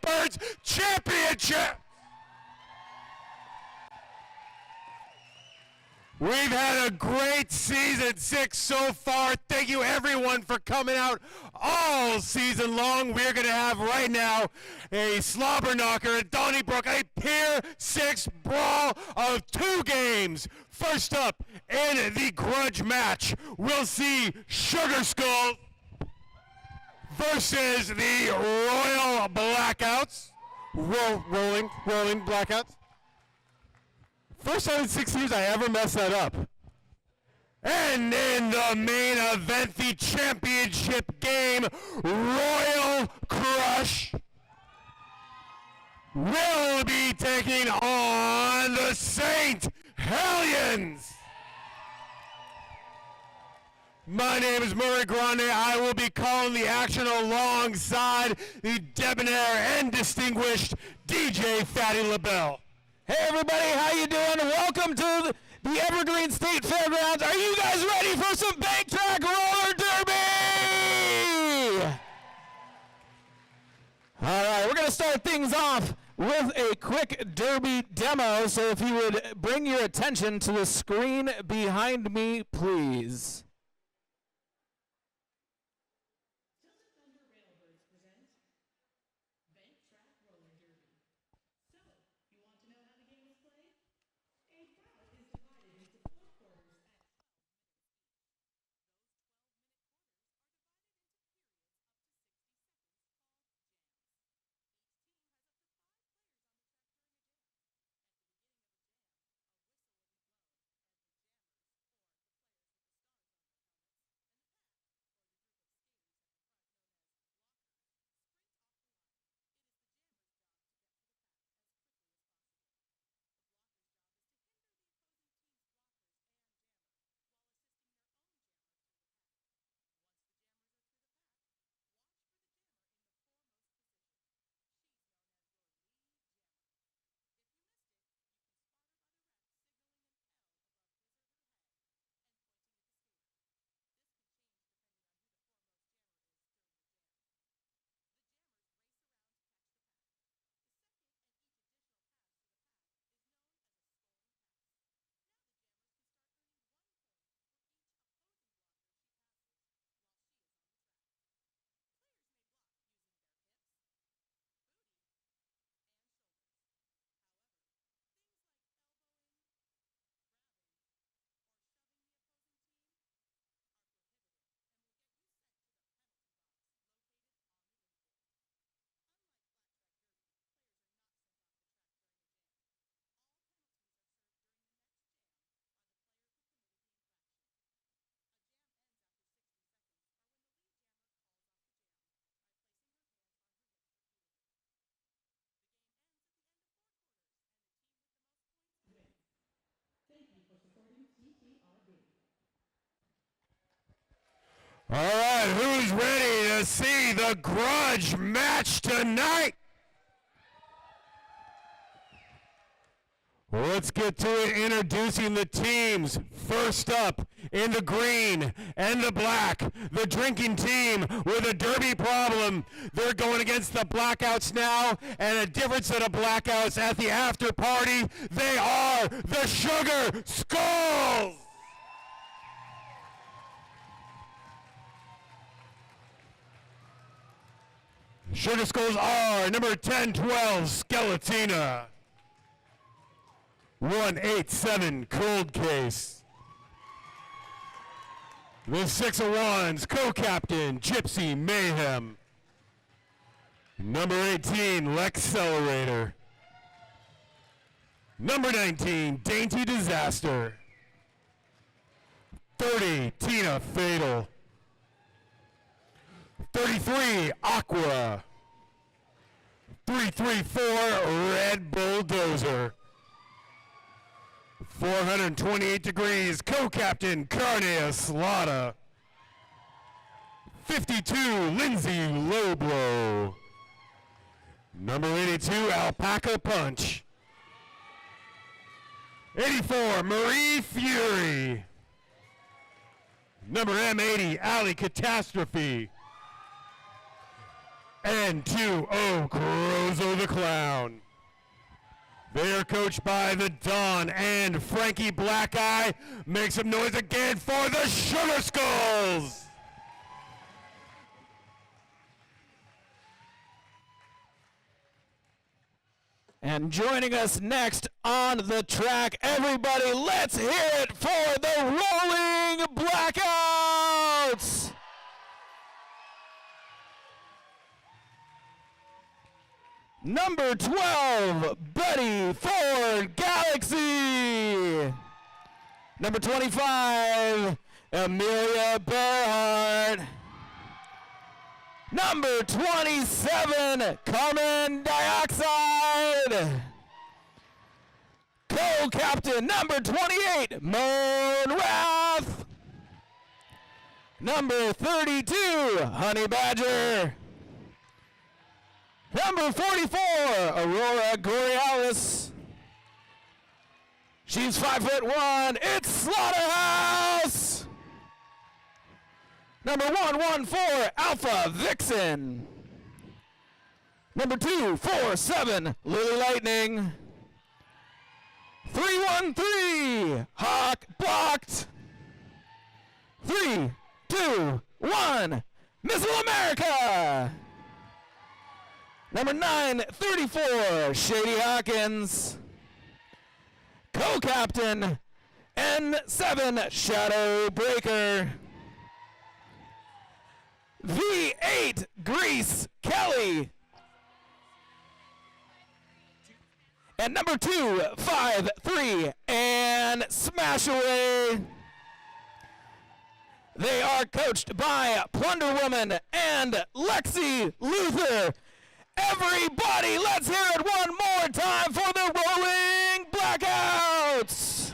Birds Championship. We've had a great season 6 so far. Thank you everyone for coming out all season long. We're going to have right now a slobber knocker at Donnybrook, a Pier 6 brawl of 2 games. First up in the Grudge match, we'll see Sugar Skull versus the Royal Blackouts. Rolling Blackouts. First time in 6 years I ever messed that up. And in the main event, the championship game, Royal Crush will be taking on the Saint Hellions. My name is Murray Grande. I will be calling the action alongside the debonair and distinguished DJ Fatty LaBelle. Hey everybody, how you doing? Welcome to the Evergreen State Fairgrounds. Are you guys ready for some bank track roller derby? All right, we're gonna start things off with a quick derby demo. So if you would bring your attention to the screen behind me, please. All right, who's ready to see the Grudge match tonight? Well, let's get to it, introducing the teams. First up, in the green and the black, the drinking team with a derby problem. They're going against the Blackouts now, and a different set of Blackouts at the after party. They are the Sugar Skulls! Sugar Skulls are number 1012, Skeletina. 187, Cold Case. The 6 of Wands, co-captain, Gypsy Mayhem. Number 18, Lexcelerator. Number 19, Dainty Disaster. 30, Tina Fatal. 33, Aqua. 334, Red Bulldozer. 428 degrees, co-captain Carne Aslada. 52, Lindsay Loblo. Number 82, Alpaca Punch. 84, Marie Fury. Number M80, Alley Catastrophe. and 2-0 Crozo the Clown. They are coached by the Don and Frankie Black Eye. Make some noise again for the Sugar Skulls. And joining us next on the track, everybody, let's hear it for the Rolling Blackouts! Number 12, Betty Ford Galaxy. Number 25, Amelia Bearhart. Number 27, Carmen Dioxide. Co-captain, number 28, Moan Wrath. Number 32, Honey Badger. Number 44, Aurora Borealis. She's 5'1", it's Slaughterhouse. Number 114, Alpha Vixen. Number 247, Lily Lightning. 313, Hawk Blocked. 3, 2, 1, Missile America. Number 934, Shady Hawkins. Co-captain, N7, Shadow Breaker. V8, Grease Kelly. And number 253, and Smash Away. They are coached by Plunder Woman and Lexi Luther. Everybody, let's hear it one more time for the Rolling Blackouts.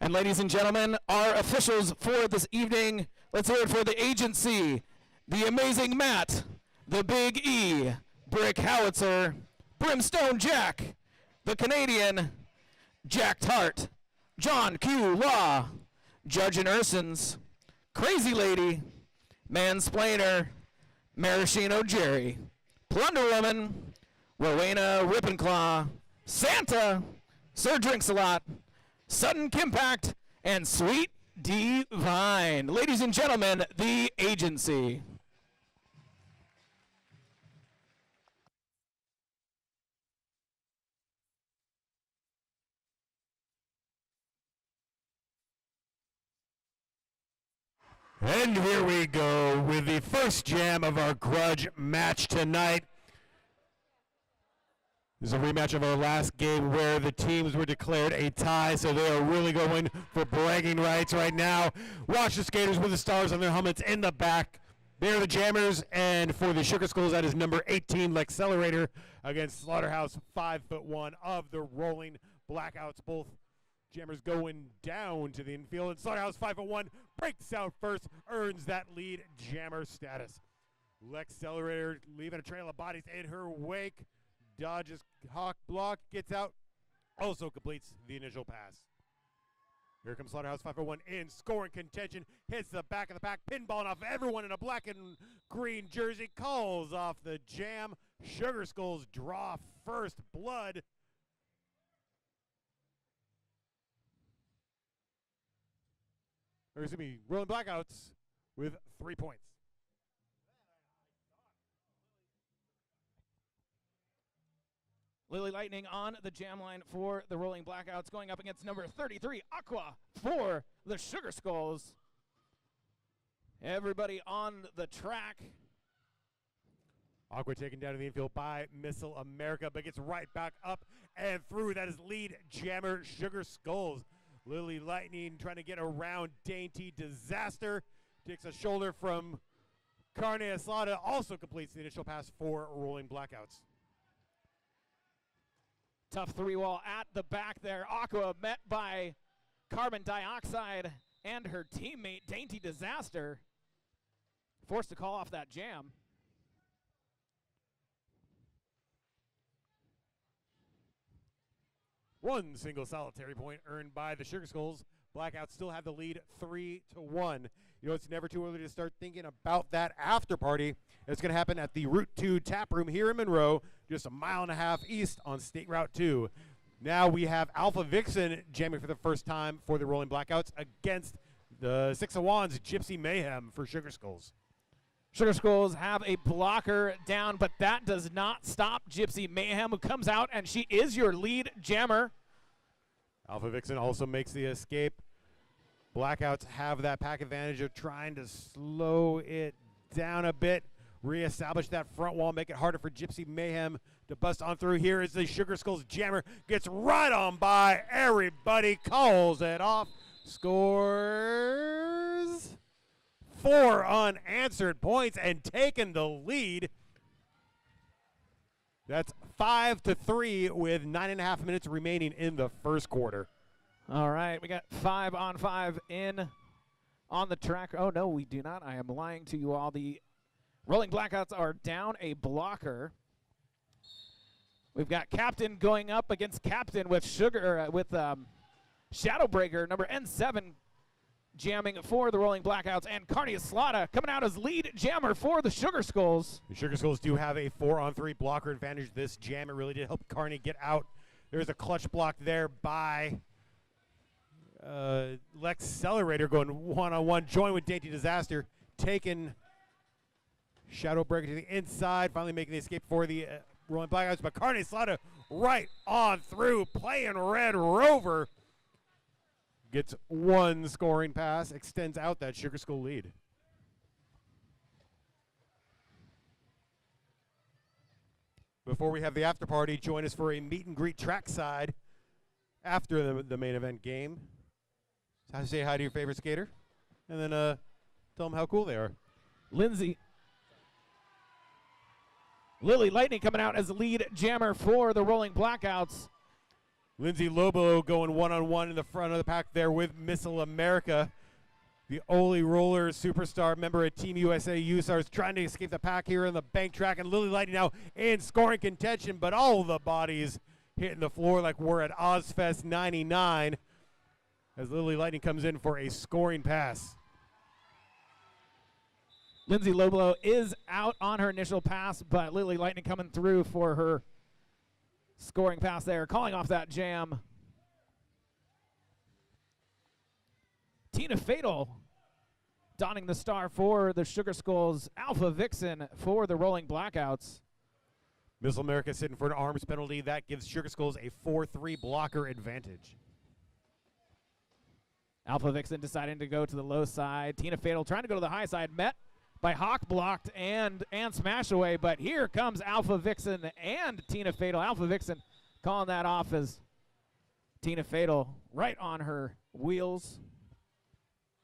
And ladies and gentlemen, our officials for this evening, let's hear it for the agency, the amazing Matt, the Big E, Brick Howitzer, Brimstone Jack, the Canadian, Jack Tart, John Q. Law, Judge and Ursons, Crazy Lady, Mansplainer, Maraschino Jerry, Plunder Woman, Rowena Rippenclaw, Santa, Sir Drinks-A-Lot, Sudden Kimpact, and Sweet Divine. Ladies and gentlemen, the agency. And here we go with the first jam of our Grudge match tonight. This is a rematch of our last game where the teams were declared a tie, so they are really going for bragging rights right now. Watch the skaters with the stars on their helmets in the back. They're the Jammers, and for the Sugar Skulls, that is number 18, Lexcelerator, against Slaughterhouse, 5'1", of the Rolling Blackouts. Both Jammers going down to the infield, and Slaughterhouse, 5'1", breaks out first, earns that lead Jammer status. Lexcelerator leaving a trail of bodies in her wake. Dodges Hawk Block, gets out, also completes the initial pass. Here comes Slaughterhouse, 5'1", in scoring contention, hits the back of the pack, pinballing off everyone in a black and green jersey, calls off the jam. Sugar Skulls draw first blood. Or excuse me, Rolling Blackouts with 3 points. Lily Lightning on the jam line for the Rolling Blackouts, going up against number 33, Aqua, for the Sugar Skulls. Everybody on the track. Aqua taken down to the infield by Missile America, but gets right back up and through. That is lead jammer Sugar Skulls. Lily Lightning trying to get around Dainty Disaster. Takes a shoulder from Carne Asada, also completes the initial pass for Rolling Blackouts. Tough three-wall at the back there. Aqua met by Carbon Dioxide and her teammate, Dainty Disaster. Forced to call off that jam. One single solitary point earned by the Sugar Skulls. Blackouts still have the lead 3-1. You know, it's never too early to start thinking about that after party. It's going to happen at the Route 2 Tap Room here in Monroe, just a mile and a half east on State Route 2. Now we have Alpha Vixen jamming for the first time for the Rolling Blackouts against the Six of Wands Gypsy Mayhem for Sugar Skulls. Sugar Skulls have a blocker down, but that does not stop Gypsy Mayhem, who comes out, and she is your lead jammer. Alpha Vixen also makes the escape. Blackouts have that pack advantage of trying to slow it down a bit, reestablish that front wall, make it harder for Gypsy Mayhem to bust on through. Here is the Sugar Skulls jammer, gets right on by everybody, calls it off, scores 4 unanswered points and taking the lead. That's 5-3 with 9.5 minutes remaining in the first quarter. All right, we got 5-on-5 in on the track. Oh, no, we do not. I am lying to you all. The Rolling Blackouts are down a blocker. We've got Captain going up against Captain with Shadowbreaker, number N7, jamming for the Rolling Blackouts, and Carney Slaughter coming out as lead jammer for the Sugar Skulls. The Sugar Skulls do have a 4-on-3 blocker advantage this jam. It really did help Carney get out. There's a clutch block there by Lex Accelerator going one-on-one, join with Dainty Disaster, taking Shadowbreaker to the inside, finally making the escape for the Rolling Blackouts, but Carney Slaughter right on through, playing Red Rover. Gets one scoring pass, extends out that Sugar Skull lead. Before we have the after party, join us for a meet and greet trackside after the main event game. So say hi to your favorite skater, and then tell them how cool they are. Lily Lightning coming out as lead jammer for the Rolling Blackouts. Lindsay Lobo going one-on-one in the front of the pack there with Missile America. The Oli Roller superstar member of Team USA USARs trying to escape the pack here in the bank track. And Lily Lightning now in scoring contention, but all the bodies hitting the floor like we're at Ozfest 99 as Lily Lightning comes in for a scoring pass. Lindsay Lobo is out on her initial pass, but Lily Lightning coming through for her scoring pass there, calling off that jam. Tina Fatal donning the star for the Sugar Skulls. Alpha Vixen for the Rolling Blackouts. Missile America sitting for an arms penalty. That gives Sugar Skulls a 4-3 blocker advantage. Alpha Vixen deciding to go to the low side. Tina Fatal trying to go to the high side, met by Hawk blocked and smash away, but here comes Alpha Vixen and Tina Fatal. Alpha Vixen calling that off as Tina Fatal right on her wheels.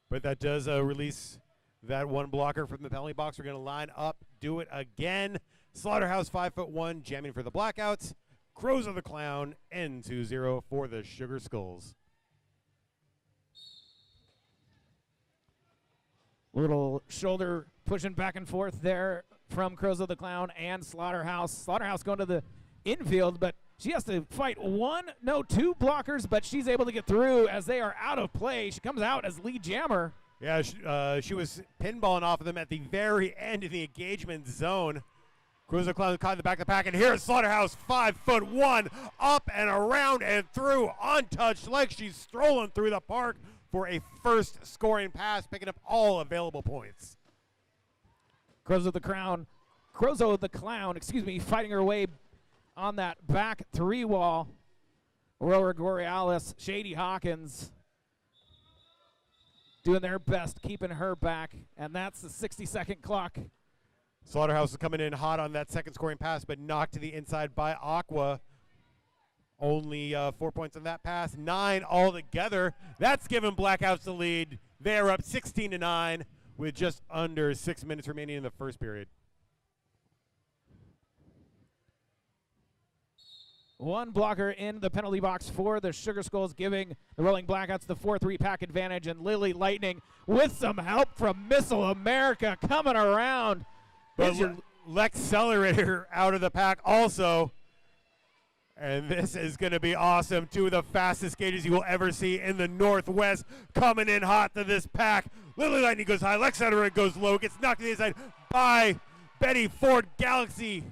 But that does release that one blocker from the penalty box. We're going to line up, do it again. Slaughterhouse 5'1", jamming for the Blackouts. Crows of the Clown, N20 for the Sugar Skulls. Little shoulder pushing back and forth there from Crows of the Clown and Slaughterhouse. Slaughterhouse going to the infield, but she has to fight two blockers, but she's able to get through as they are out of play. She comes out as lead jammer. Yeah, she was pinballing off of them at the very end of the engagement zone. Crows of the Clown caught in the back of the pack, and here's Slaughterhouse, 5'1", up and around and through, untouched like she's strolling through the park for a first scoring pass, picking up all available points. Crows of the Clown, fighting her way on that back three wall. Aurora Borealis, Shady Hawkins doing their best, keeping her back, and that's the 60-second clock. Slaughterhouse is coming in hot on that second scoring pass, but knocked to the inside by Aqua. Only 4 points on that pass, 9 altogether. That's given Blackouts the lead. They're up 16-9 with just under 6 minutes remaining in the first period. One blocker in the penalty box for the Sugar Skulls, giving the Rolling Blackouts the 4-3 pack advantage, and Lily Lightning with some help from Missile America coming around. But Lex Accelerator out of the pack also. And this is going to be awesome. Two of the fastest skaters you will ever see in the Northwest coming in hot to this pack. Lily Lightning goes high. Lex Center goes low. Gets knocked to the inside by Betty Ford Galaxy.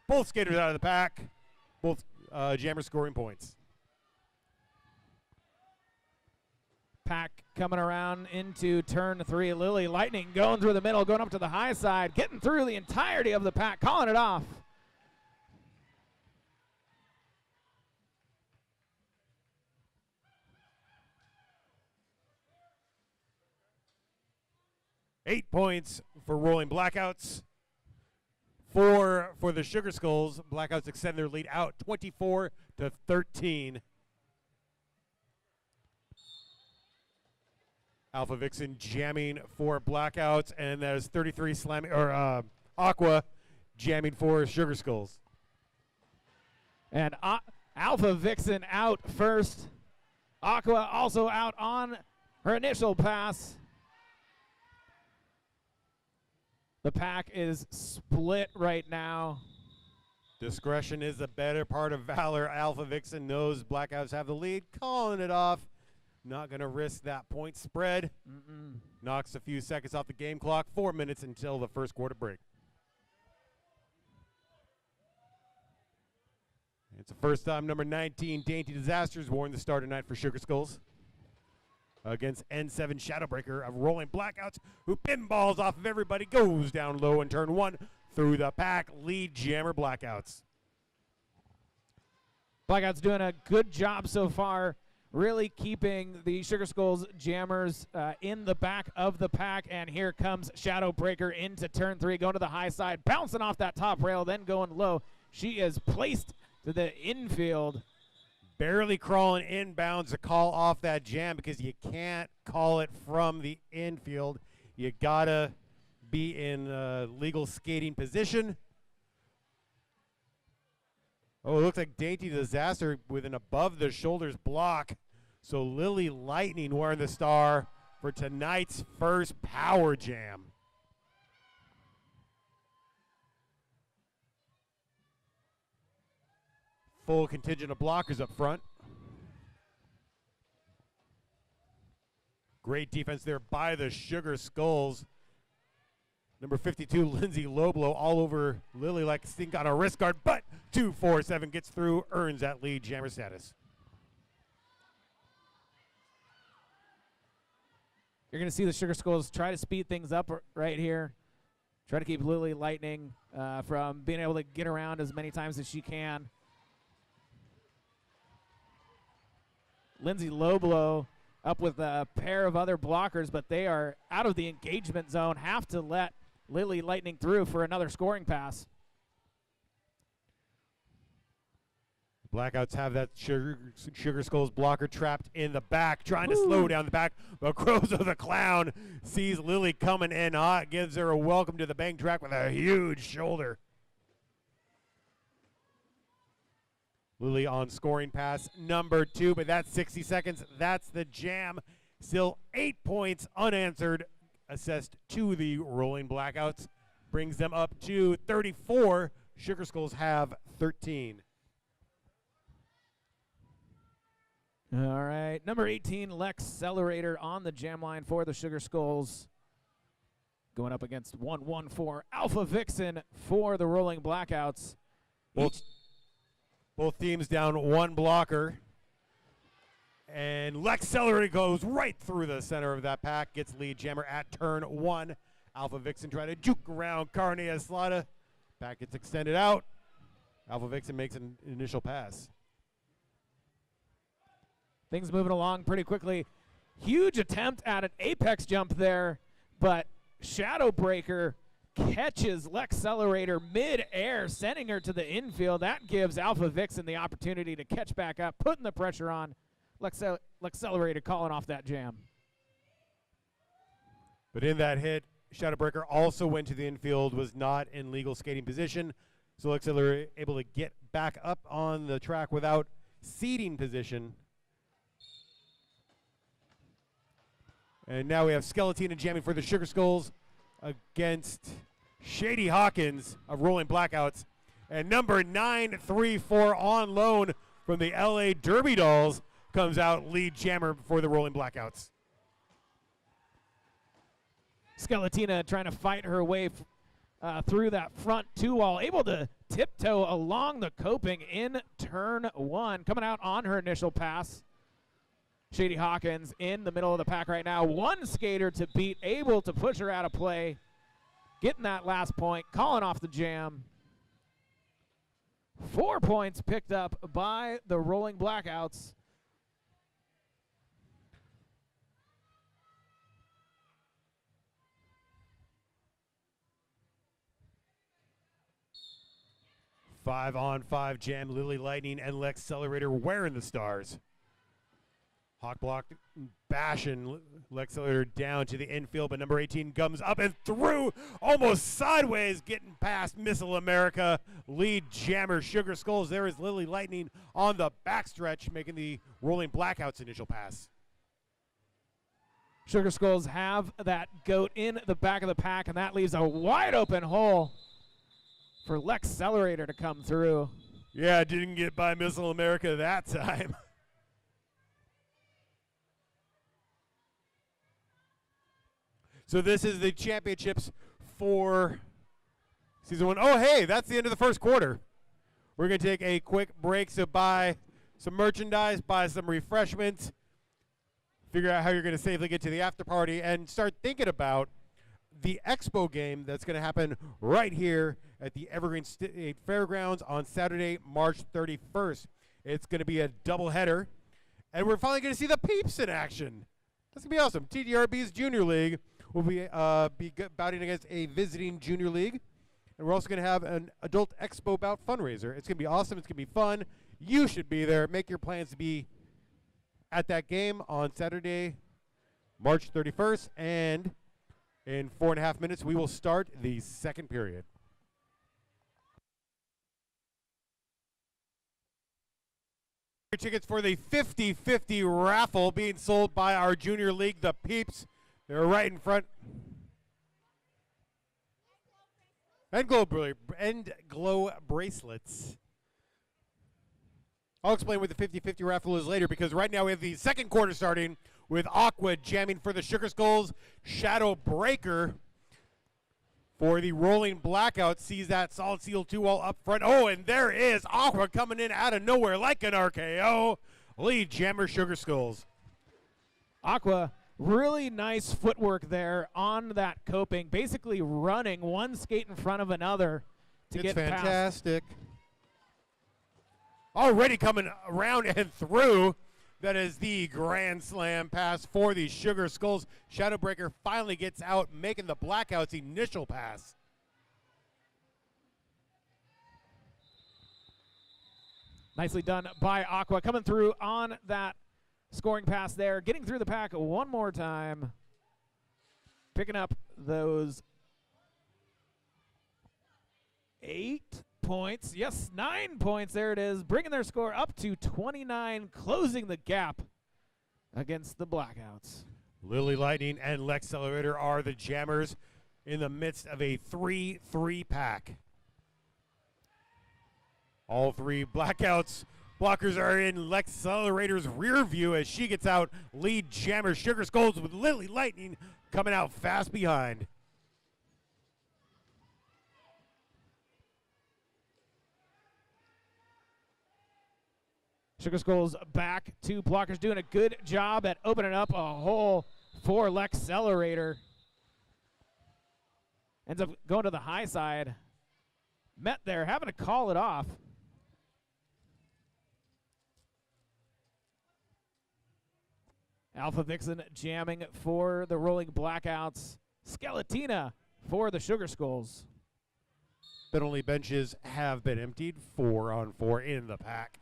Both skaters out of the pack. Both jammers scoring points. Pack coming around into turn 3. Lily Lightning going through the middle, going up to the high side, getting through the entirety of the pack, calling it off. Eight points for Rolling Blackouts. 4 for the Sugar Skulls. Blackouts extend their lead out 24-13. Alpha Vixen jamming for Blackouts, and there's 33 slamming, or Aqua jamming for Sugar Skulls. And Alpha Vixen out first. Aqua also out on her initial pass. The pack is split right now. Discretion is the better part of valor. Alpha Vixen knows Blackouts have the lead, calling it off. Not going to risk that point spread. Knocks a few seconds off the game clock. 4 minutes until the first quarter break. It's the first time number 19, Dainty Disasters, worn the starter tonight for Sugar Skulls. Against N7 Shadowbreaker of Rolling Blackouts, who pinballs off of everybody, goes down low in turn 1 through the pack. Lead jammer Blackouts. Blackouts doing a good job so far, really keeping the Sugar Skulls jammers in the back of the pack. And here comes Shadowbreaker into turn 3, going to the high side, bouncing off that top rail, then going low. She is placed to the infield. Barely crawling inbounds to call off that jam, because you can't call it from the infield. You gotta be in legal skating position. Oh, it looks like Dainty Disaster with an above the shoulders block. So Lily Lightning wearing the star for tonight's first power jam. Full contingent of blockers up front. Great defense there by the Sugar Skulls. Number 52, Lindsay Loblo, all over Lily like stink on a wrist guard, but 2-4-7 gets through, earns that lead jammer status. You're going to see the Sugar Skulls try to speed things up right here. Try to keep Lily Lightning from being able to get around as many times as she can. Lindsay Loblo up with a pair of other blockers, but they are out of the engagement zone. Have to let Lily Lightning through for another scoring pass. Blackouts have that Sugar Skulls blocker trapped in the back, trying to slow down the back. But Crozo the Clown sees Lily coming in hot, gives her a welcome to the bank track with a huge shoulder. Lily on scoring pass number 2, but that's 60 seconds. That's the jam. Still 8 points unanswered, assessed to the Rolling Blackouts. Brings them up to 34. Sugar Skulls have 13. All right, number 18, Lex Accelerator on the jam line for the Sugar Skulls. Going up against 1-1-4 Alpha Vixen for the Rolling Blackouts. Both teams down one blocker. And Lex Accelerator goes right through the center of that pack. Gets lead jammer at turn 1. Alpha Vixen trying to juke around Carne Eslada. Pack gets extended out. Alpha Vixen makes an initial pass. Things moving along pretty quickly. Huge attempt at an apex jump there, but Shadowbreaker catches Lex Accelerator mid-air, sending her to the infield. That gives Alpha Vixen the opportunity to catch back up, putting the pressure on. Lex Accelerator calling off that jam. But in that hit, Shadowbreaker also went to the infield, was not in legal skating position. So Lex Accelerator able to get back up on the track without seating position. And now we have Skeletina jamming for the Sugar Skulls against Shady Hawkins of Rolling Blackouts. And number 934 on loan from the LA Derby Dolls comes out lead jammer for the Rolling Blackouts. Skeletina trying to fight her way through that front two wall, able to tiptoe along the coping in turn one, coming out on her initial pass. Shady Hawkins in the middle of the pack right now. One skater to beat, able to push her out of play, getting that last point, calling off the jam. 4 points picked up by the Rolling Blackouts. Five-on-five jam. Lily Lightning and Lex Accelerator wearing the stars. Hawk block bashing Lex Accelerator down to the infield, but number 18 comes up and through, almost sideways, getting past Missile America. Lead jammer Sugar Skulls. There is Lily Lightning on the backstretch, making the Rolling Blackouts initial pass. Sugar Skulls have that goat in the back of the pack, and that leaves a wide open hole for Lex Accelerator to come through. Yeah, didn't get by Missile America that time. So this is the championships for season one. Oh, hey, that's the end of the first quarter. We're going to take a quick break, so buy some merchandise, buy some refreshments, figure out how you're going to safely get to the after party, and start thinking about the expo game that's going to happen right here at the Evergreen State Fairgrounds on Saturday, March 31st. It's going to be a doubleheader, and we're finally going to see the Peeps in action. That's going to be awesome. TDRB's Junior League will be bouting against a visiting Junior League, and we're also going to have an Adult Expo Bout fundraiser. It's going to be awesome. It's going to be fun. You should be there. Make your plans to be at that game on Saturday, March 31st, and in 4.5 minutes, we will start the second period. Tickets for the 50-50 raffle being sold by our Junior League, the Peeps. They're right in front. And glow bracelets. I'll explain what the 50-50 raffle is later, because right now we have the second quarter starting with Aqua jamming for the Sugar Skulls. Shadow Breaker for the Rolling Blackout sees that solid seal 2-wall up front. Oh, and there is Aqua coming in out of nowhere like an RKO. Lead jammer Sugar Skulls. Aqua, really nice footwork there on that coping, basically running one skate in front of another to get past. It's fantastic. Already coming around and through. That is the Grand Slam pass for the Sugar Skulls. Shadowbreaker finally gets out, making the Blackouts' initial pass. Nicely done by Aqua, coming through on that scoring pass there, getting through the pack one more time, picking up those 8 points. Yes, 9 points. There it is, bringing their score up to 29, closing the gap against the Blackouts. Lily Lightning and Lex Accelerator are the jammers in the midst of a 3-3 pack. All three Blackouts blockers are in Lex Accelerator's rear view as she gets out. Lead jammer Sugar Skulls with Lily Lightning coming out fast behind. Sugar Skulls back to blockers, doing a good job at opening up a hole for Lex Accelerator. Ends up going to the high side. Met there, having to call it off. Alpha Vixen jamming for the Rolling Blackouts. Skeletina for the Sugar Skulls. Penalty benches have been emptied. 4-on-4 in the pack.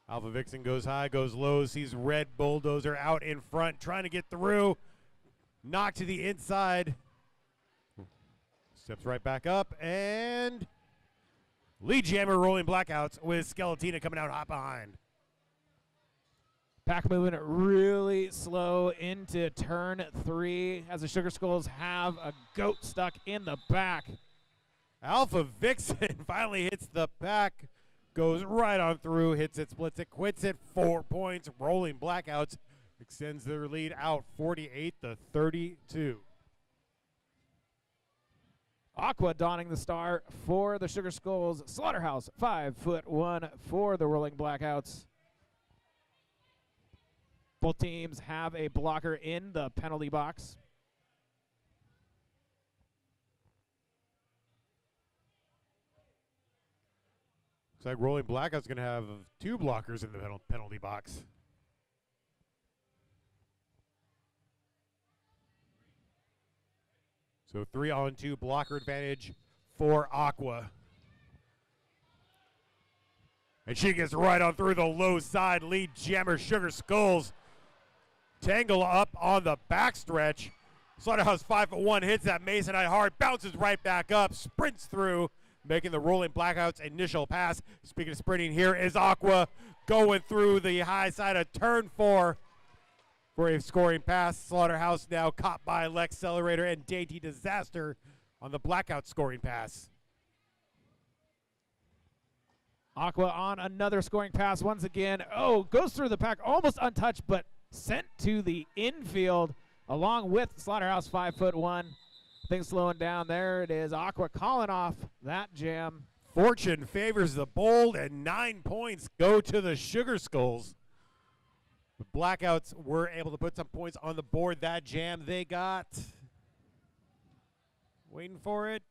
Alpha Vixen goes high, goes low, sees Red Bulldozer out in front, trying to get through. Knocked to the inside. Steps right back up, and lead jammer Rolling Blackouts with Skeletina coming out hot behind. Pack moving really slow into turn 3 as the Sugar Skulls have a goat stuck in the back. Alpha Vixen finally hits the pack, goes right on through, hits it, splits it, quits it, 4 points. Rolling Blackouts extends their lead out 48-32. Aqua donning the star for the Sugar Skulls. Slaughterhouse 5'1" for the Rolling Blackouts. Both teams have a blocker in the penalty box. Looks like Rolling Blackout's going to have 2 blockers in the penalty box. So 3-on-2 blocker advantage for Aqua. And she gets right on through the low side. Lead jammer Sugar Skulls tangle up on the backstretch. Slaughterhouse 5'1" hits that Masonite hard, bounces right back up, sprints through, making the Rolling Blackouts initial pass. Speaking of sprinting, here is Aqua going through the high side of turn 4 for a scoring pass. Slaughterhouse now caught by Lex Accelerator and Dainty Disaster on the Blackout scoring pass. Aqua on another scoring pass once again. Oh, goes through the pack, almost untouched, but sent to the infield along with Slaughterhouse 5'1". Things slowing down. There it is. Aqua calling off that jam. Fortune favors the bold, and 9 points go to the Sugar Skulls. The Blackouts were able to put some points on the board. That jam they got. Waiting for it.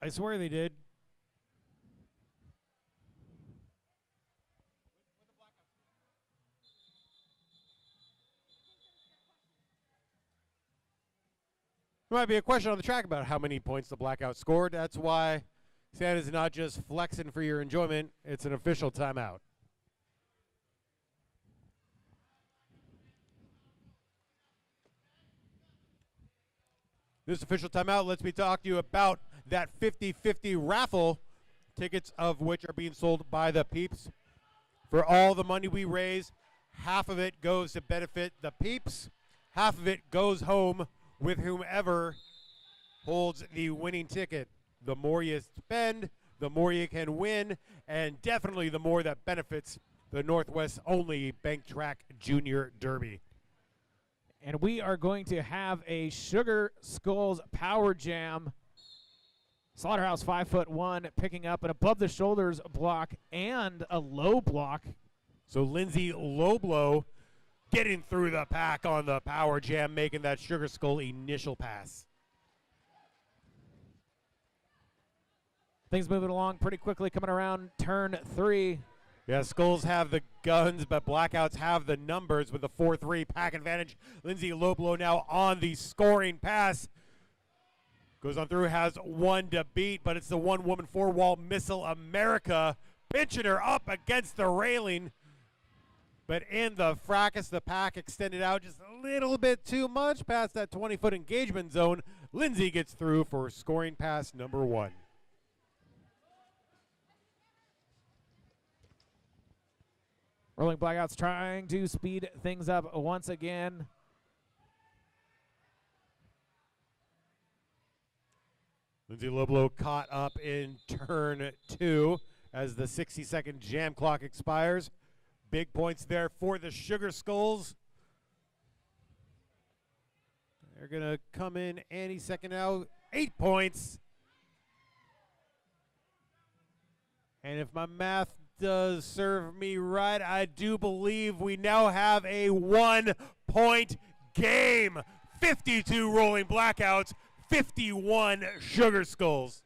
I swear they did. There might be a question on the track about how many points the Blackout scored. That's why Santa's not just flexing for your enjoyment. It's an official timeout. This official timeout lets me talk to you about that 50-50 raffle, tickets of which are being sold by the Peeps. For all the money we raise, half of it goes to benefit the Peeps, half of it goes home with whomever holds the winning ticket. The more you spend, the more you can win, and definitely the more that benefits the Northwest only Bank Track Junior Derby. And we are going to have a Sugar Skulls Power Jam. Slaughterhouse 5'1", picking up an above the shoulders block and a low block. So Lindsay low blow getting through the pack on the Power Jam, making that Sugar Skull initial pass. Things moving along pretty quickly, coming around turn 3. Yeah, Skulls have the guns, but Blackouts have the numbers with the 4-3 pack advantage. Lindsay low blow now on the scoring pass. Goes on through, has 1 to beat, but it's the one-woman four-wall missile America pinching her up against the railing. But in the fracas, the pack extended out just a little bit too much past that 20-foot engagement zone. Lindsay gets through for scoring pass number 1. Rolling Blackouts trying to speed things up once again. Lindsay Loblo caught up in turn 2 as the 60-second jam clock expires. Big points there for the Sugar Skulls. They're going to come in any second now. 8 points. And if my math does serve me right, I do believe we now have a 1-point game. 52 Rolling Blackouts, 51 Sugar Skulls.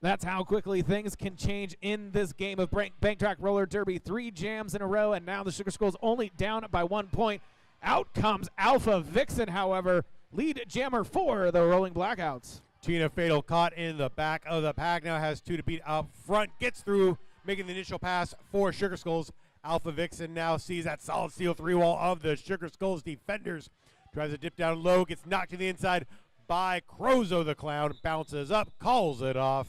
That's how quickly things can change in this game of Bank Track Roller Derby. 3 jams in a row, and now the Sugar Skulls only down by 1 point. Out comes Alpha Vixen, however, lead jammer for the Rolling Blackouts. Tina Fatal caught in the back of the pack, now has 2 to beat up front, gets through, making the initial pass for Sugar Skulls. Alpha Vixen now sees that solid steel 3-wall of the Sugar Skulls defenders. Tries to dip down low, gets knocked to the inside by Crozo the Clown, bounces up, calls it off.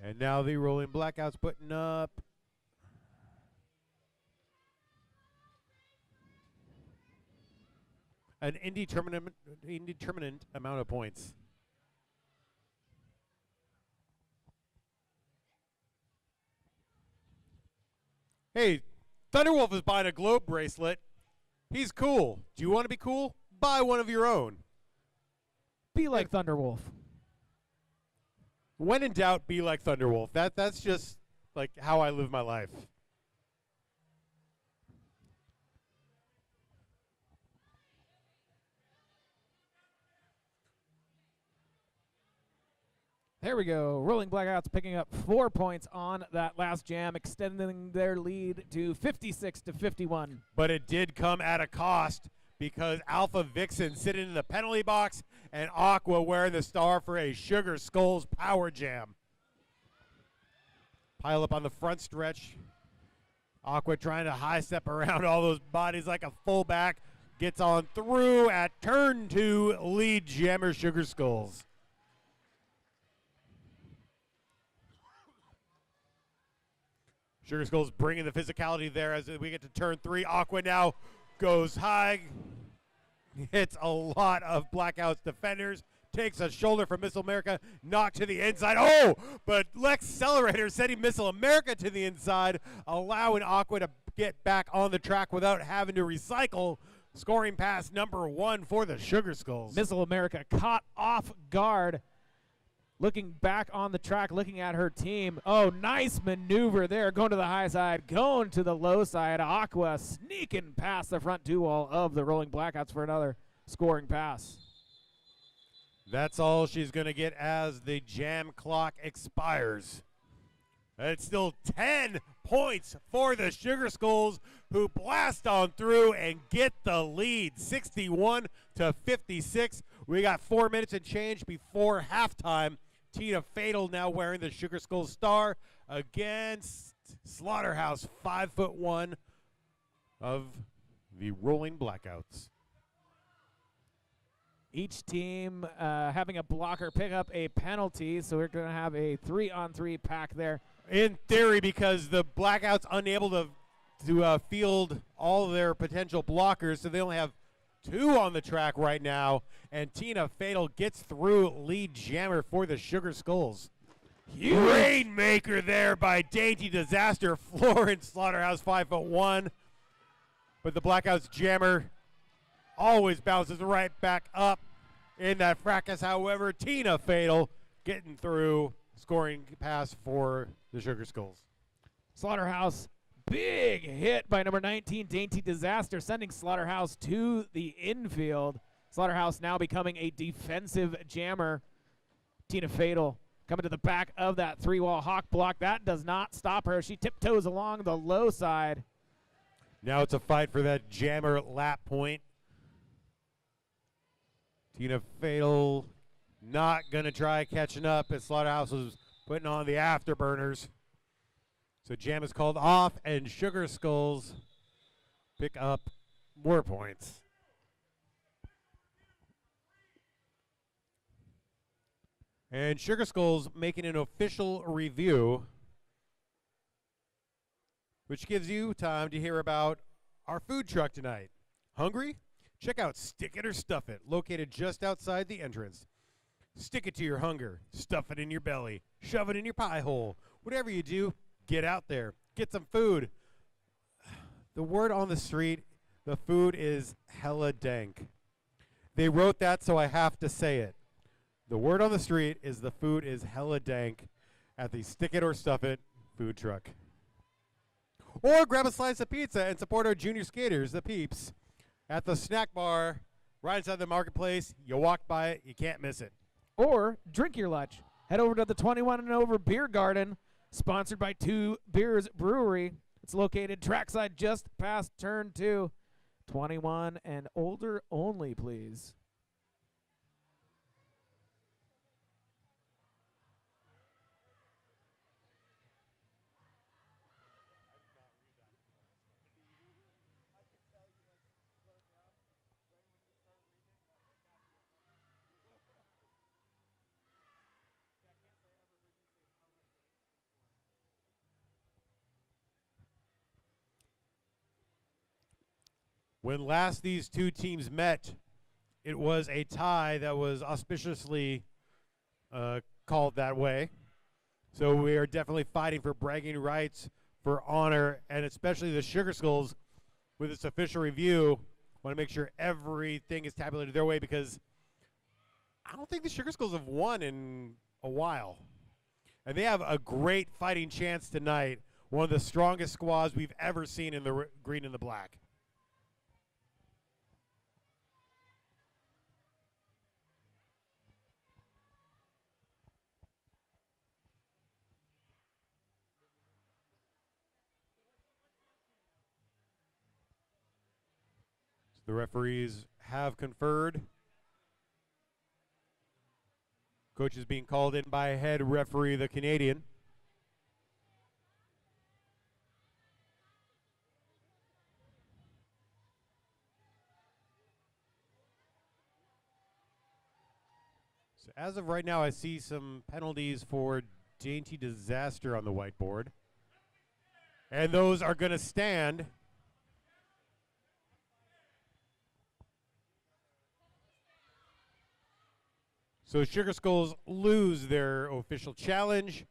And now the Rolling Blackouts putting up an indeterminate amount of points. Hey, Thunderwolf is buying a globe bracelet. He's cool. Do you want to be cool? Buy one of your own. Be like Thunderwolf. When in doubt, be like Thunderwolf. That's just like how I live my life. There we go. Rolling Blackouts picking up 4 points on that last jam, extending their lead to 56-51. But it did come at a cost because Alpha Vixen sitting in the penalty box and Aqua wearing the star for a Sugar Skulls power jam. Pile up on the front stretch. Aqua trying to high step around all those bodies like a fullback. Gets on through at turn 2, lead jammer Sugar Skulls. Sugar Skulls bringing the physicality there as we get to turn 3. Aqua now goes high. Hits a lot of Blackouts defenders. Takes a shoulder from Missile America. Knocked to the inside. Oh, but Lex Accelerator sending Missile America to the inside, allowing Aqua to get back on the track without having to recycle. Scoring pass number 1 for the Sugar Skulls. Missile America caught off guard. Looking back on the track, looking at her team. Oh, nice maneuver there. Going to the high side, going to the low side. Aqua sneaking past the front 2 wall of the Rolling Blackouts for another scoring pass. That's all she's going to get as the jam clock expires. It's still 10 points for the Sugar Skulls, who blast on through and get the lead, 61-56. We got 4 minutes and change before halftime. Tina Fatal now wearing the Sugar Skulls star against Slaughterhouse, 5'1" of the Rolling Blackouts. Each team having a blocker pick up a penalty, so we're going to have a 3-on-3 pack there. In theory, because the Blackouts unable to field all of their potential blockers, so they only have 2 on the track right now, and Tina Fatal gets through lead jammer for the Sugar Skulls. Huge rainmaker there by Dainty Disaster, Florence Slaughterhouse, 5'1", but the Blackouts jammer always bounces right back up in that fracas. However, Tina Fatal getting through, scoring pass for the Sugar Skulls. Slaughterhouse, big hit by number 19, Dainty Disaster, sending Slaughterhouse to the infield. Slaughterhouse now becoming a defensive jammer. Tina Fatal coming to the back of that 3-wall hawk block. That does not stop her. She tiptoes along the low side. Now it's a fight for that jammer lap point. Tina Fatal not going to try catching up as Slaughterhouse was putting on the afterburners. So jam is called off, and Sugar Skulls pick up more points. And Sugar Skulls making an official review, which gives you time to hear about our food truck tonight. Hungry? Check out Stick It or Stuff It, located just outside the entrance. Stick it to your hunger. Stuff it in your belly. Shove it in your pie hole. Whatever you do, get out there. Get some food. The word on the street, the food is hella dank. They wrote that, so I have to say it. The word on the street is the food is hella dank at the Stick It or Stuff It food truck. Or grab a slice of pizza and support our junior skaters, the Peeps, at the snack bar right inside the marketplace. You walk by it, you can't miss it. Or drink your lunch. Head over to the 21 and over beer garden, sponsored by Two Beers Brewery. It's located trackside just past turn 2. 21 and older only, please. When last these two teams met, it was a tie that was auspiciously called that way. So we are definitely fighting for bragging rights, for honor, and especially the Sugar Skulls with its official review want to make sure everything is tabulated their way, because I don't think the Sugar Skulls have won in a while. And they have a great fighting chance tonight. One of the strongest squads we've ever seen in the green and the black. The referees have conferred. Coach is being called in by head referee, the Canadian. So as of right now, I see some penalties for Dainty Disaster on the whiteboard. And those are going to stand. So Sugar Skulls lose their official challenge.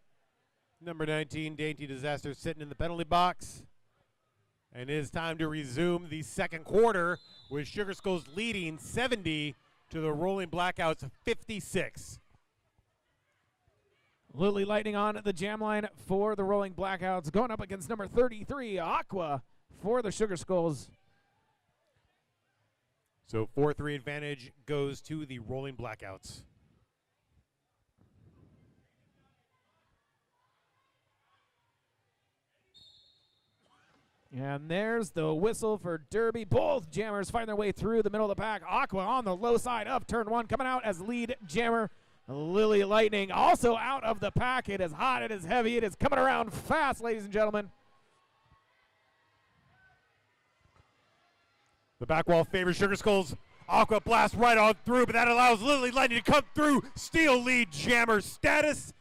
Number 19, Dainty Disaster, sitting in the penalty box. And it is time to resume the second quarter with Sugar Skulls leading 70 to the Rolling Blackouts 56. Lily Lightning on the jam line for the Rolling Blackouts, going up against number 33, Aqua, for the Sugar Skulls. So 4-3 advantage goes to the Rolling Blackouts. And there's the whistle for Derby. Both jammers fighting their way through the middle of the pack. Aqua on the low side of turn one, coming out as lead jammer. Lily Lightning also out of the pack. It is hot, it is heavy, it is coming around fast, ladies and gentlemen. The back wall favors Sugar Skulls. Aqua blast right on through, but that allows Lily Lightning to come through, steal lead jammer status.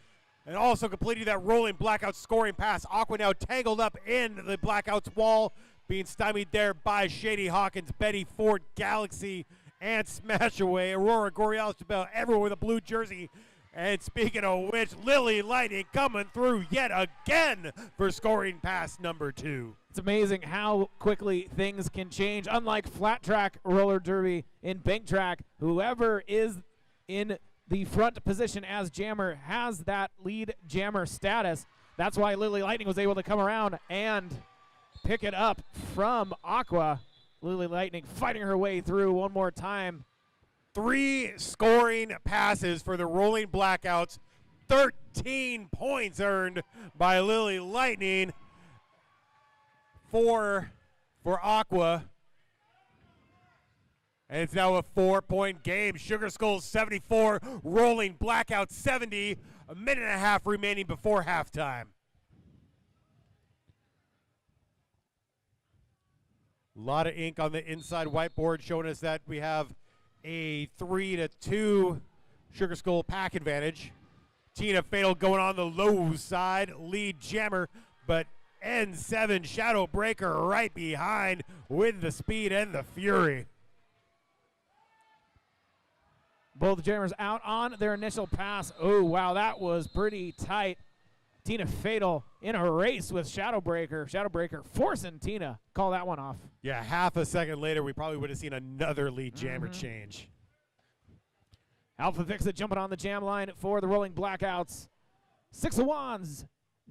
And also completing that Rolling Blackout scoring pass. Aqua now tangled up in the Blackouts wall, being stymied there by Shady Hawkins, Betty Ford, Galaxy, and Smash Away. Aurora Gorialis Chabelle, everyone with a blue jersey. And speaking of which, Lily Lightning coming through yet again for scoring pass number 2. It's amazing how quickly things can change. Unlike flat track roller derby in bank track, whoever is in the front position as jammer has that lead jammer status. That's why Lily Lightning was able to come around and pick it up from Aqua. Lily Lightning fighting her way through one more time. 3 scoring passes for the Rolling Blackouts. 13 points earned by Lily Lightning. 4 for Aqua. And it's now a 4-point game. Sugar Skulls 74, Rolling Blackout 70. A minute and a half remaining before halftime. A lot of ink on the inside whiteboard showing us that we have a 3-2 Sugar Skull pack advantage. Tina Fatal going on the low side, lead jammer, but N7 Shadow Breaker right behind with the speed and the fury. Both jammers out on their initial pass. Oh, wow, that was pretty tight. Tina Fatal in a race with Shadow Breaker. Shadow Breaker forcing Tina. Call that one off. Yeah, half a second later, we probably would have seen another lead jammer change. Alpha Vixen jumping on the jam line for the Rolling Blackouts. 6 of Wands,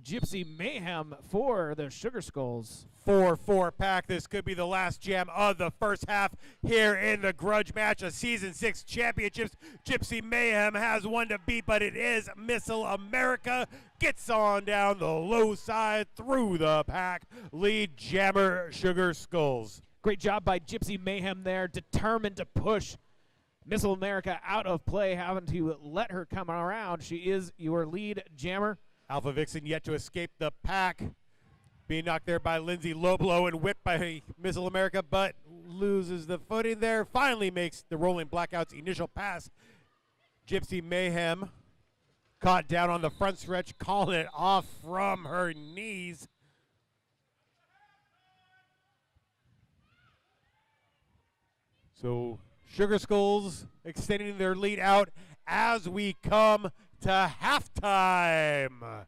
Gypsy Mayhem for the Sugar Skulls. 4-4 pack. This could be the last jam of the first half here in the Grudge match of Season 6 Championships. Gypsy Mayhem has one to beat, but it is Missile America. Gets on down the low side through the pack. Lead jammer Sugar Skulls. Great job by Gypsy Mayhem there, determined to push Missile America out of play, having to let her come around. She is your lead jammer. Alpha Vixen yet to escape the pack. Being knocked there by Lindsay Loblo and whipped by Missile America, but loses the footing there. Finally makes the Rolling Blackouts initial pass. Gypsy Mayhem caught down on the front stretch, calling it off from her knees. So Sugar Skulls extending their lead out as we come to halftime.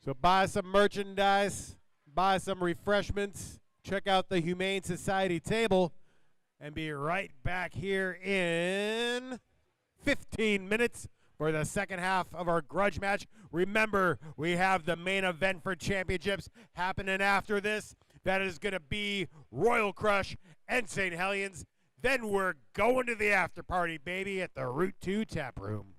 So buy some merchandise, buy some refreshments, check out the Humane Society table, and be right back here in 15 minutes for the second half of our grudge match. Remember, we have the main event for championships happening after this. That is going to be Royal Crush and St. Hellions. Then we're going to the after party, baby, at the Route 2 Tap Room.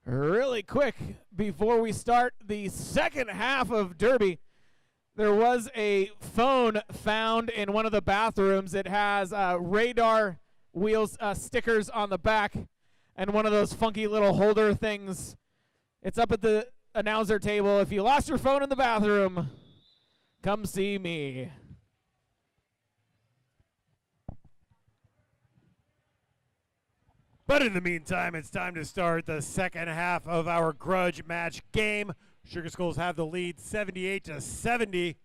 Really quick, before we start the second half of Derby, there was a phone found in one of the bathrooms. It has radar wheels stickers on the back and one of those funky little holder things. It's up at the announcer table. If you lost your phone in the bathroom, come see me. But in the meantime, it's time to start the second half of our grudge match game. Sugar Skulls have the lead 78-70.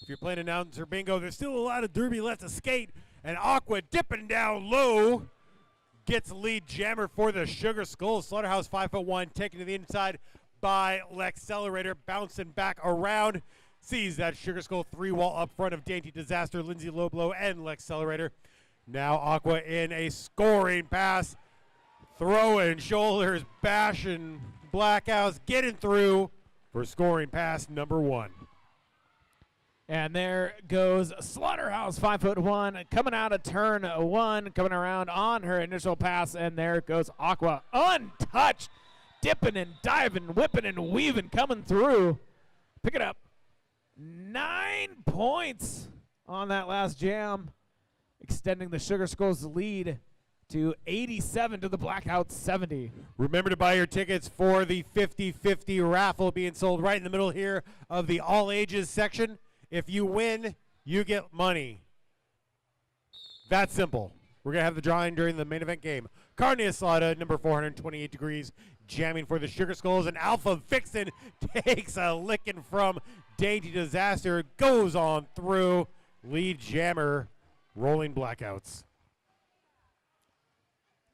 If you're playing announcer bingo, there's still a lot of Derby left to skate. And Aqua dipping down low gets lead jammer for the Sugar Skulls. Slaughterhouse 5'1", taken to the inside by L'Accelerator, bouncing back around. Sees that Sugar Skull 3-wall up front of Dainty Disaster, Lindsay Loblow, and L'Accelerator. Now Aqua in a scoring pass. Throwing shoulders, bashing Blackouts, getting through for scoring pass number 1. And there goes Slaughterhouse 5'1", coming out of turn 1, coming around on her initial pass, and there goes Aqua, untouched, dipping and diving, whipping and weaving, coming through. Pick it up. 9 points on that last jam, extending the Sugar Skulls lead to 87 to the Blackouts 70. Remember to buy your tickets for the 50-50 raffle being sold right in the middle here of the all ages section. If you win, you get money. That's simple. We're going to have the drawing during the main event game. Carne Asada, number 428 degrees, jamming for the Sugar Skulls, and Alpha Vixen takes a licking from Dainty Disaster, goes on through. Lead jammer, rolling Blackouts.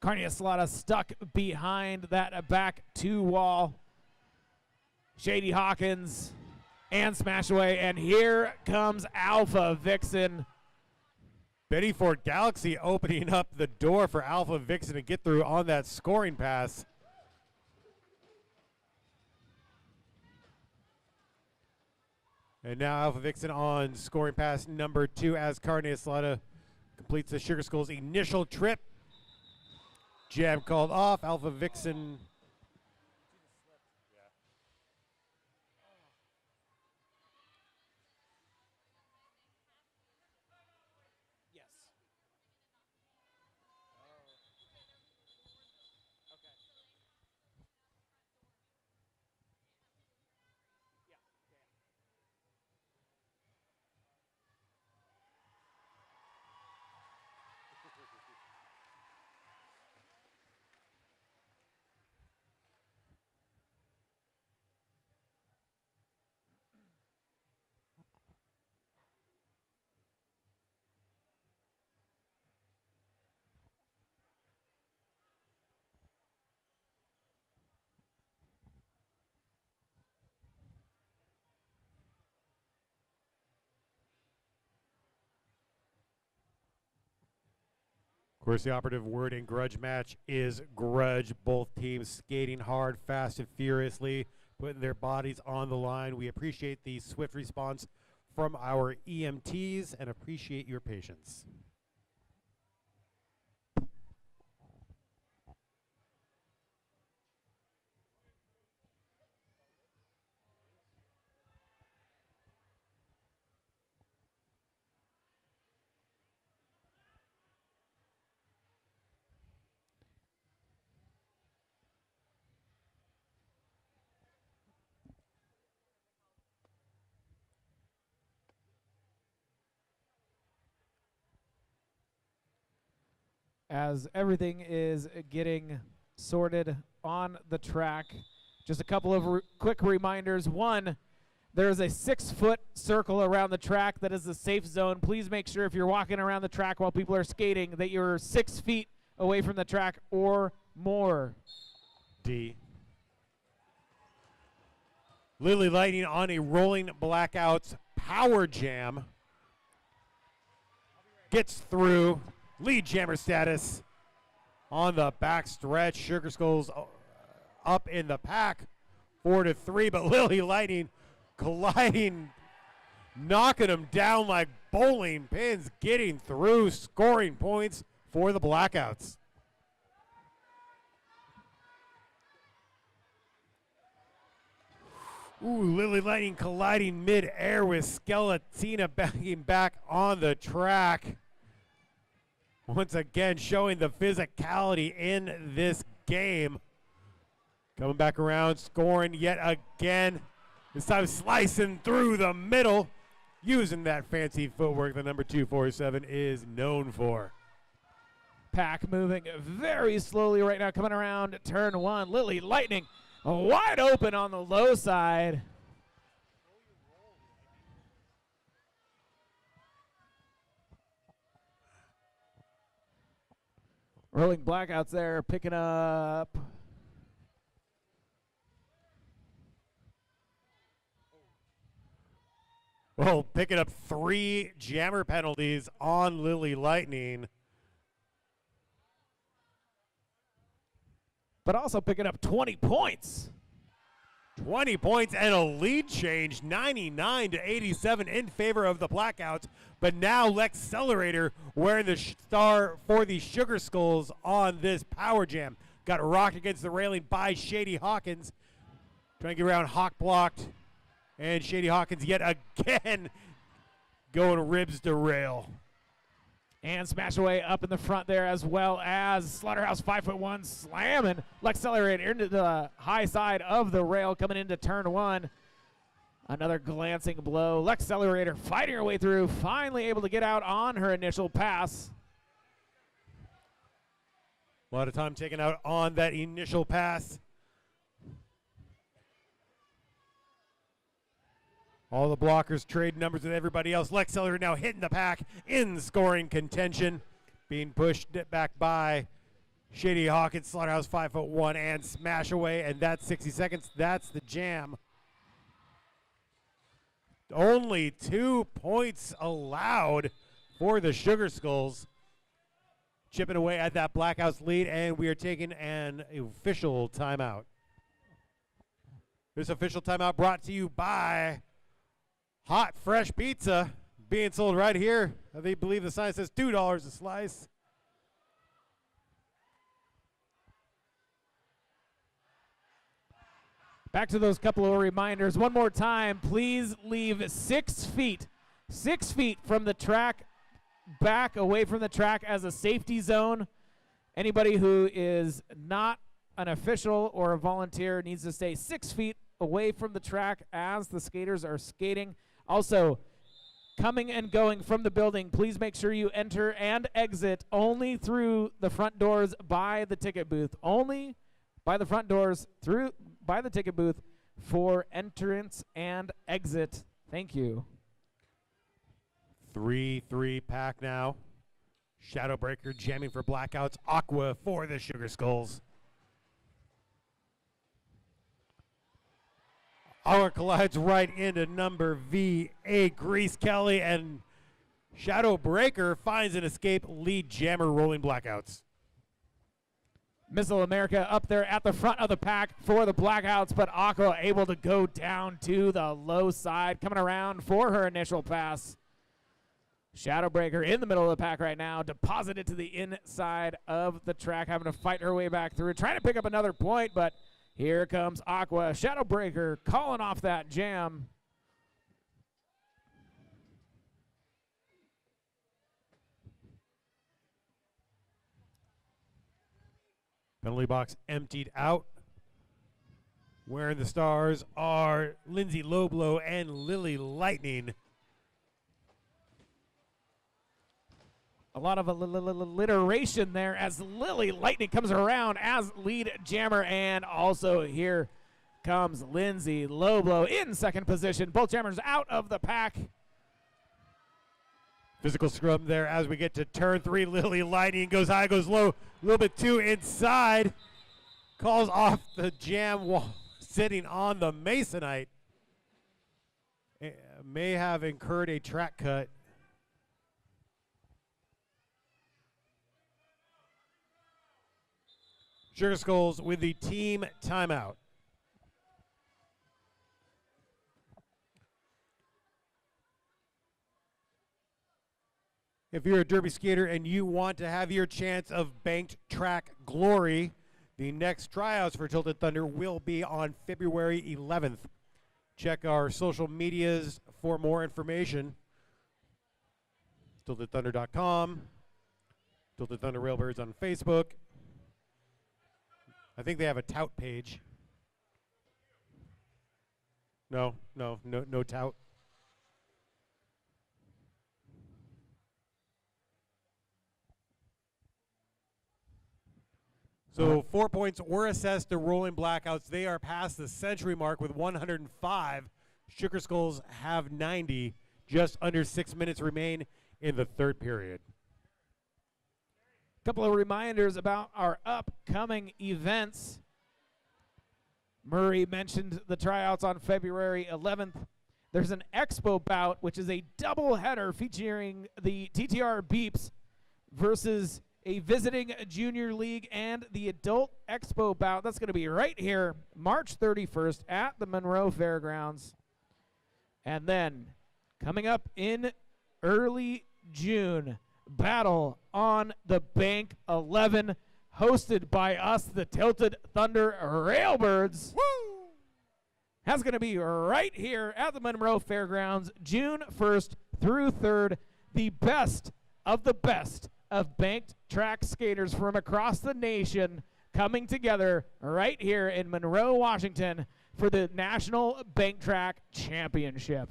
Carne Asada stuck behind that back 2 wall. Shady Hawkins and Smash Away, and here comes Alpha Vixen. Betty Ford Galaxy opening up the door for Alpha Vixen to get through on that scoring pass. And now Alpha Vixen on scoring pass number 2 as Carne Asada completes the Sugar Skulls' initial trip. Jam called off. Alpha Vixen. Yes. Of course, the operative word in grudge match is grudge. Both teams skating hard, fast, and furiously, putting their bodies on the line. We appreciate the swift response from our EMTs and appreciate your patience. as everything is getting sorted on the track. Just a couple of quick reminders. One, there is a 6-foot circle around the track that is the safe zone. Please make sure if you're walking around the track while people are skating that you're 6 feet away from the track or more. D. Lily Lightning on a rolling Blackouts power jam. Gets through. Lead jammer status on the back stretch. Sugar Skulls up in the pack 4-3, but Lily Lightning colliding, knocking them down like bowling pins, getting through, scoring points for the Blackouts. Ooh, Lily Lightning colliding mid-air with Skeletina backing back on the track. Once again, showing the physicality in this game. Coming back around, scoring yet again. This time slicing through the middle, using that fancy footwork the number 247 is known for. Pack moving very slowly right now, coming around turn 1. Lily Lightning wide open on the low side. Rolling Blackouts there, picking up. Well, picking up 3 jammer penalties on Lily Lightning. But also picking up 20 points. 20 points and a lead change, 99-87 in favor of the Blackouts. But now Lexcelerator wearing the star for the Sugar Skulls on this power jam. Got rocked against the railing by Shady Hawkins. Trying to get around Hawk blocked. And Shady Hawkins yet again going ribs to rail. And smash away up in the front there, as well as Slaughterhouse 5'1" slamming Lexcelerator into the high side of the rail coming into turn 1. Another glancing blow. Lexcelerator fighting her way through, finally able to get out on her initial pass. A lot of time taken out on that initial pass. All the blockers trade numbers with everybody else. Lexcelerator now hitting the pack in scoring contention. Being pushed back by Shady Hawkins, Slaughterhouse 5'1", and smash away. And that's 60 seconds. That's the jam. Only 2 points allowed for the Sugar Skulls. Chipping away at that Blackouts lead, and we are taking an official timeout. This official timeout brought to you by Hot Fresh Pizza, being sold right here. I believe the sign says $2 a slice. Back to those couple of reminders. One more time, please leave 6 feet. 6 feet from the track, back away from the track as a safety zone. Anybody who is not an official or a volunteer needs to stay 6 feet away from the track as the skaters are skating. Also, coming and going from the building, please make sure you enter and exit only through the front doors by the ticket booth. Only by the front doors through by the ticket booth for entrance and exit. Thank you. 3-3 pack now. Shadowbreaker jamming for Blackouts. Aqua for the Sugar Skulls. Our collides right into number VA Grease Kelly, and Shadowbreaker finds an escape. Lead jammer rolling Blackouts. Missile America up there at the front of the pack for the Blackouts, but Aqua able to go down to the low side, coming around for her initial pass. Shadowbreaker in the middle of the pack right now, deposited to the inside of the track, having to fight her way back through, trying to pick up another point, but here comes Aqua. Shadowbreaker calling off that jam. Penalty box emptied out. Wearing the stars are Lindsay Loblo and Lily Lightning. A lot of alliteration there as Lily Lightning comes around as lead jammer, and also here comes Lindsay Loblo in second position. Both jammers out of the pack. Physical scrum there as we get to turn 3. Lily Lightning goes high, goes low, a little bit too inside. Calls off the jam while sitting on the Masonite. May have incurred a track cut. Sugar Skulls with the team timeout. If you're a derby skater and you want to have your chance of banked track glory, the next tryouts for Tilted Thunder will be on February 11th. Check our social medias for more information. TiltedThunder.com, Tilted Thunder Railbirds on Facebook. I think they have a tout page. No tout. So 4 points were assessed to Rolling Blackouts. They are past the century mark with 105. Sugar Skulls have 90. Just under 6 minutes remain in the third period. A couple of reminders about our upcoming events. Murray mentioned the tryouts on February 11th. There's an Expo bout, which is a doubleheader featuring the TTR Beeps versus a visiting junior league and the adult expo bout. That's going to be right here, March 31st at the Monroe Fairgrounds. And then coming up in early June, Battle on the Bank 11, hosted by us, the Tilted Thunder Railbirds. Woo! That's going to be right here at the Monroe Fairgrounds, June 1st through 3rd. The best of the best of banked track skaters from across the nation coming together right here in Monroe, Washington for the National Bank Track Championship.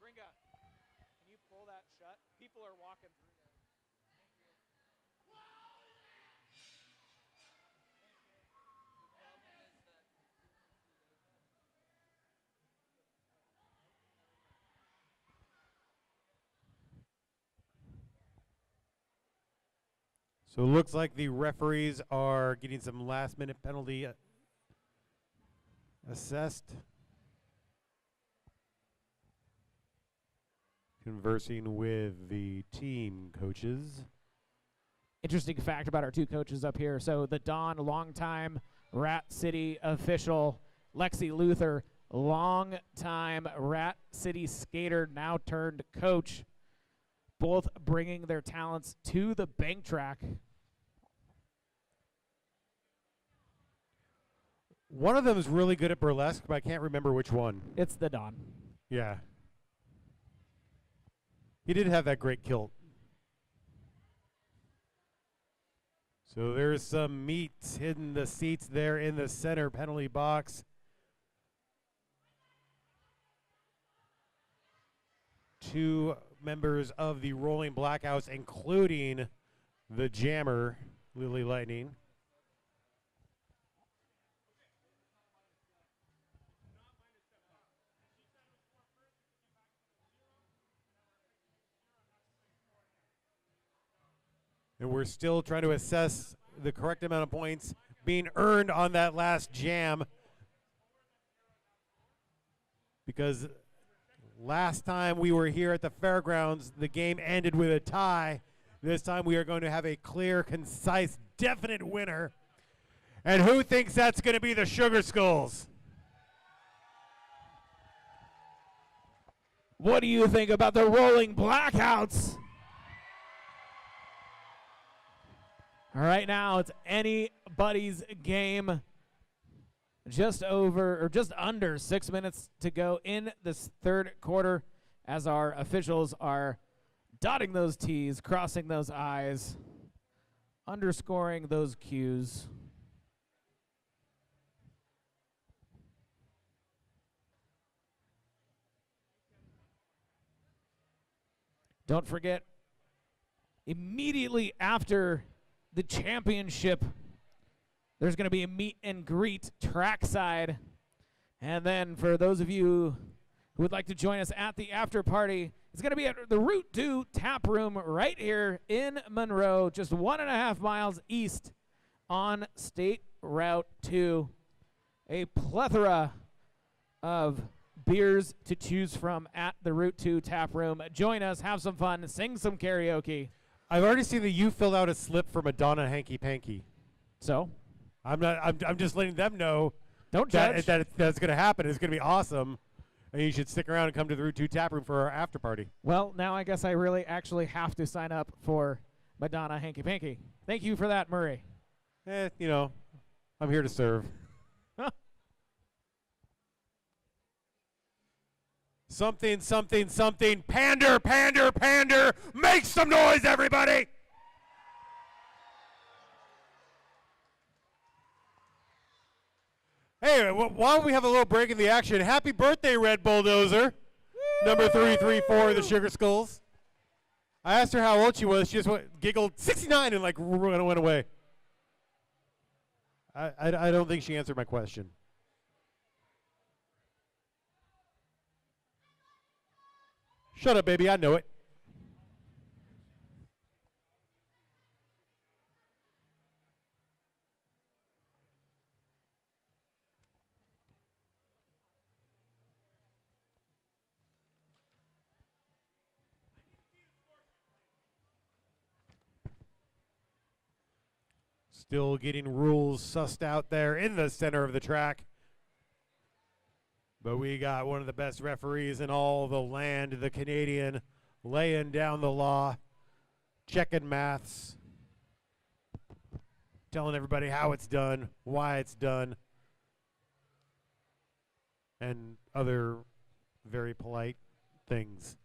Gringa, can you pull that shut? People are walking through there. So it looks like the referees are getting some last-minute penalty assessed. Conversing with the team coaches. Interesting fact about our two coaches up here. So the Don, longtime Rat City official, Lexi Luther, longtime Rat City skater, now turned coach, both bringing their talents to the bank track. One of them is really good at burlesque, but I can't remember which one. It's the Don. Yeah. He did have that great kilt. So there's some meat hidden the seats there in the center penalty box. Two members of the Rolling Blackouts, including the jammer, Lily Lightning. And we're still trying to assess the correct amount of points being earned on that last jam. Because last time we were here at the fairgrounds, the game ended with a tie. This time we are going to have a clear, concise, definite winner. And who thinks that's going to be the Sugar Skulls? What do you think about the Rolling Blackouts? All right, now it's anybody's game. Just over, or just under 6 minutes to go in this third quarter as our officials are dotting those T's, crossing those I's. underscoring those cues. Don't forget, immediately after the championship, there's going to be a meet and greet trackside. And then for those of you who would like to join us at the after party, it's going to be at the Route 2 Tap Room right here in Monroe, just 1.5 miles east on State Route 2. A plethora of beers to choose from at the Route 2 Tap Room. Join us, have some fun, sing some karaoke. I've already seen that you filled out a slip for Madonna Hanky Panky. So? I'm just letting them know. Don't judge. That's going to happen. It's going to be awesome. And you should stick around and come to the Route 2 Tap Room for our after party. Well, now I guess I really actually have to sign up for Madonna Hanky Panky. Thank you for that, Murray. You know, I'm here to serve. Something, something, something. Pander, pander, pander. Make some noise, everybody. Hey, why don't we have a little break in the action? Happy birthday, Red Bulldozer. Woo! Number 334 of the Sugar Skulls. I asked her how old she was. She just giggled 69 and like went away. I don't think she answered my question. Shut up, baby. I know it. Still getting rules sussed out there in the center of the track. But we got one of the best referees in all the land, the Canadian, laying down the law, checking maths, telling everybody how it's done, why it's done, and other very polite things.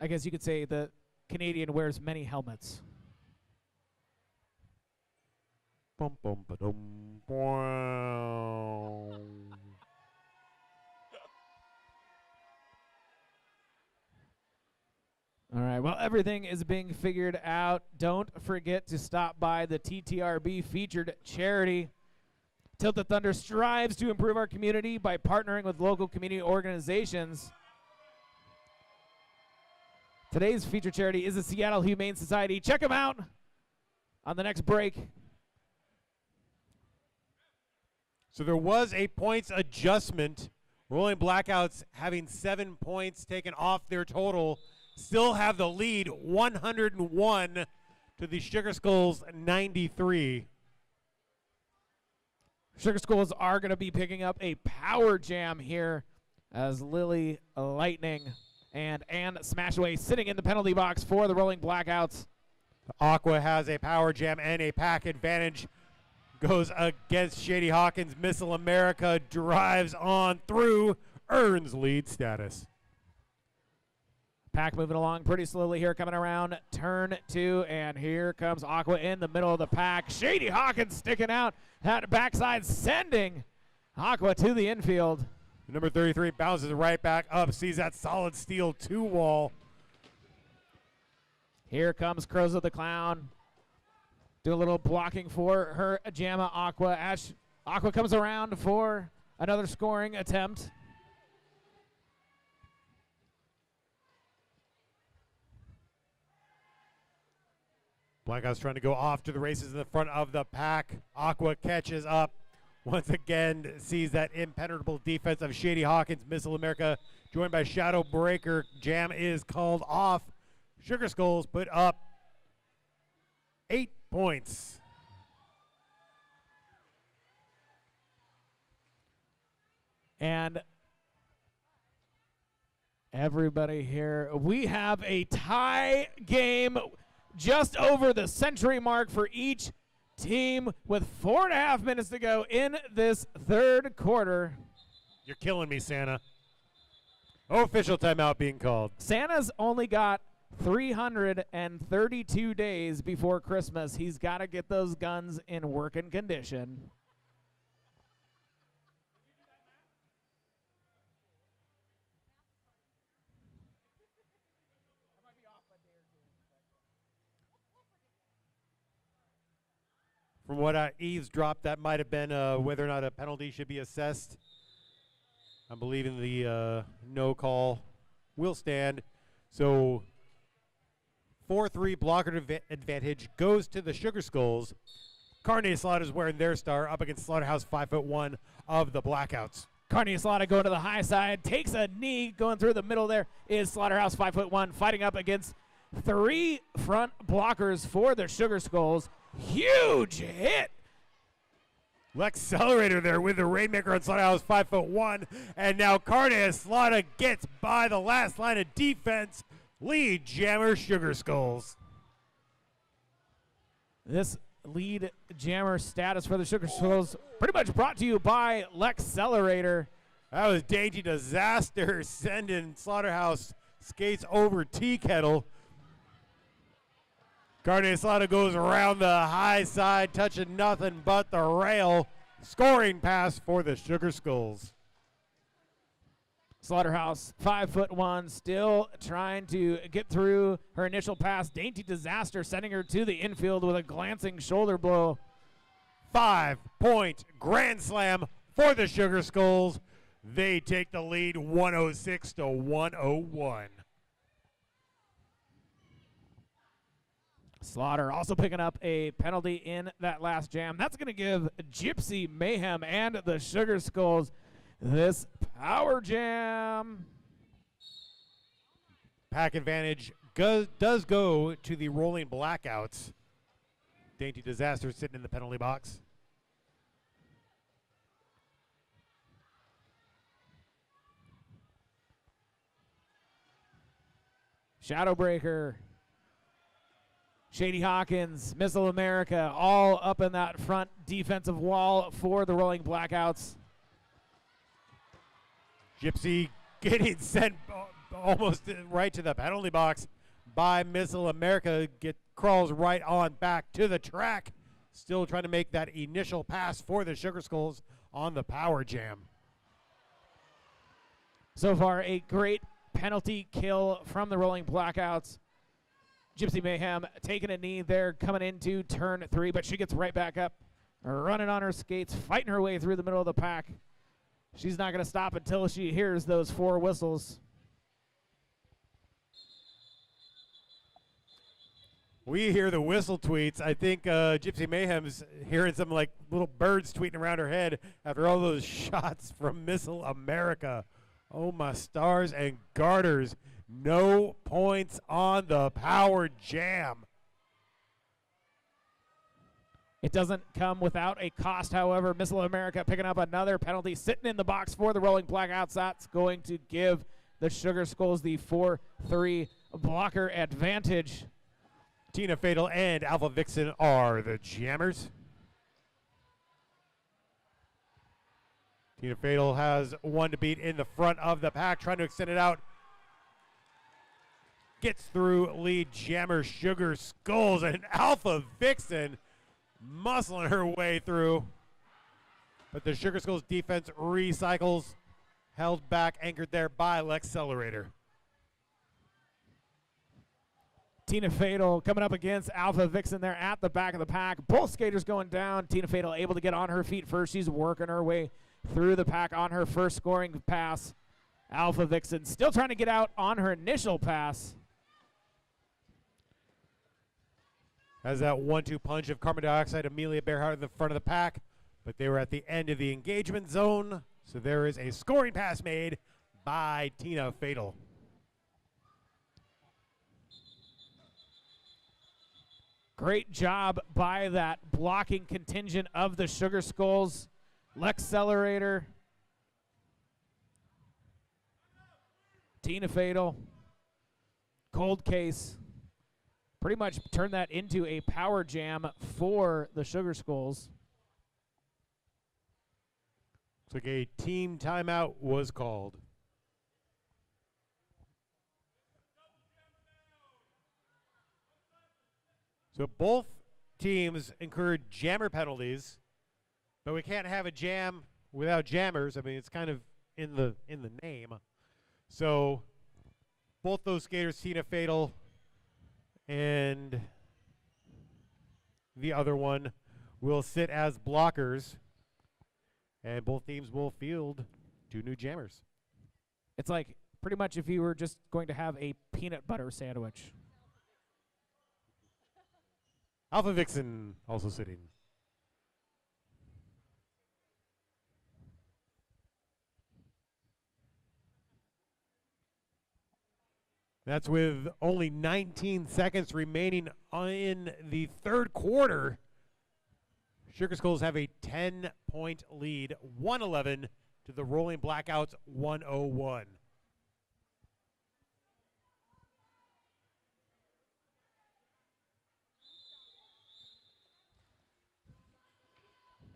I guess you could say the Canadian wears many helmets. Bum, bum, ba-dum, wow. All right, well, everything is being figured out. Don't forget to stop by the TTRB featured charity. Tilt the Thunder strives to improve our community by partnering with local community organizations. Today's featured charity is the Seattle Humane Society. Check them out on the next break. So there was a points adjustment. Rolling Blackouts having 7 points taken off their total. Still have the lead, 101 to the Sugar Skulls 93. Sugar Skulls are going to be picking up a power jam here as Lily Lightning and Ann Smashaway sitting in the penalty box for the Rolling Blackouts. Aqua has a power jam and a pack advantage. Goes against Shady Hawkins. Missile America drives on through, earns lead status. Pack moving along pretty slowly here, coming around turn 2, and here comes Aqua in the middle of the pack. Shady Hawkins sticking out at backside, sending Aqua to the infield. Number 33 bounces right back up, sees that solid steel 2 wall. Here comes Crows of the Clown. Do a little blocking for her Jamma Aqua. Aqua comes around for another scoring attempt. Blackouts trying to go off to the races in the front of the pack. Aqua catches up. Once again, sees that impenetrable defense of Shady Hawkins. Missile America joined by Shadow Breaker. Jam is called off. Sugar Skulls put up 8 points. And everybody here, we have a tie game just over the century mark for each team with 4.5 minutes to go in this third quarter. You're killing me, Santa. Official timeout being called. Santa's only got 332 days before Christmas. He's got to get those guns in working condition. From what I eavesdropped, that might have been whether or not a penalty should be assessed. I'm believing the no call will stand. So 4-3 blocker advantage goes to the Sugar Skulls. Carne Slaughter is wearing their star up against Slaughterhouse 5'1" of the Blackouts. Carne Slaughter going to the high side, takes a knee, going through the middle there is Slaughterhouse 5'1", fighting up against 3 front blockers for the Sugar Skulls. Huge hit. Accelerator there with the Rainmaker on Slaughterhouse 5'1", and now Carne Slaughter gets by the last line of defense. Lead jammer Sugar Skulls. This lead jammer status for the Sugar Skulls pretty much brought to you by Accelerator. That was Dainty Disaster sending Slaughterhouse skates over Tea Kettle. Carne Slaughter goes around the high side, touching nothing but the rail. Scoring pass for the Sugar Skulls. Slaughterhouse 5'1", still trying to get through her initial pass. Dainty Disaster sending her to the infield with a glancing shoulder blow. 5-point grand slam for the Sugar Skulls. They take the lead 106-101. Slaughter also picking up a penalty in that last jam. That's going to give Gypsy Mayhem and the Sugar Skulls this power jam. Pack advantage does go to the rolling Blackouts. Dainty Disaster sitting in the penalty box. Shadowbreaker, Shady Hawkins, Missile America, all up in that front defensive wall for the rolling Blackouts. Gypsy getting sent almost right to the penalty box by Missile America. Crawls right on back to the track. Still trying to make that initial pass for the Sugar Skulls on the power jam. So far, a great penalty kill from the rolling Blackouts. Gypsy Mayhem taking a knee there, coming into turn 3, but she gets right back up, running on her skates, fighting her way through the middle of the pack. She's not going to stop until she hears those 4 whistles. We hear the whistle tweets. I think Gypsy Mayhem's hearing some like little birds tweeting around her head after all those shots from Missile America. Oh, my stars and garters. No points on the power jam. It doesn't come without a cost, however. Missile America picking up another penalty, sitting in the box for the rolling Blackouts. That's going to give the Sugar Skulls the 4-3 blocker advantage. Tina Fatal and Alpha Vixen are the jammers. Tina Fatal has one to beat in the front of the pack, trying to extend it out. Gets through lead jammer Sugar Skulls, and Alpha Vixen muscling her way through. But the Sugar Skulls defense recycles, held back, anchored there by Accelerator. Tina Fatal coming up against Alpha Vixen there at the back of the pack. Both skaters going down. Tina Fatal able to get on her feet first. She's working her way through the pack on her first scoring pass. Alpha Vixen still trying to get out on her initial pass. Has that 1-2 punch of carbon dioxide, Amelia Bearhart in the front of the pack, but they were at the end of the engagement zone, so there is a scoring pass made by Tina Fatal. Great job by that blocking contingent of the Sugar Skulls. Accelerator, Tina Fatal, Cold Case. Pretty much turned that into a power jam for the Sugar Skulls. Looks like a team timeout was called. So both teams incurred jammer penalties, but we can't have a jam without jammers. I mean, it's kind of in the name. So both those skaters, Tina Fatal and the other one, will sit as blockers, and both teams will field 2 new jammers. It's like pretty much if you were just going to have a peanut butter sandwich. Alpha Vixen also sitting. That's with only 19 seconds remaining in the third quarter. Sugar Skulls have a 10-point lead, 111 to the Rolling Blackouts, 101.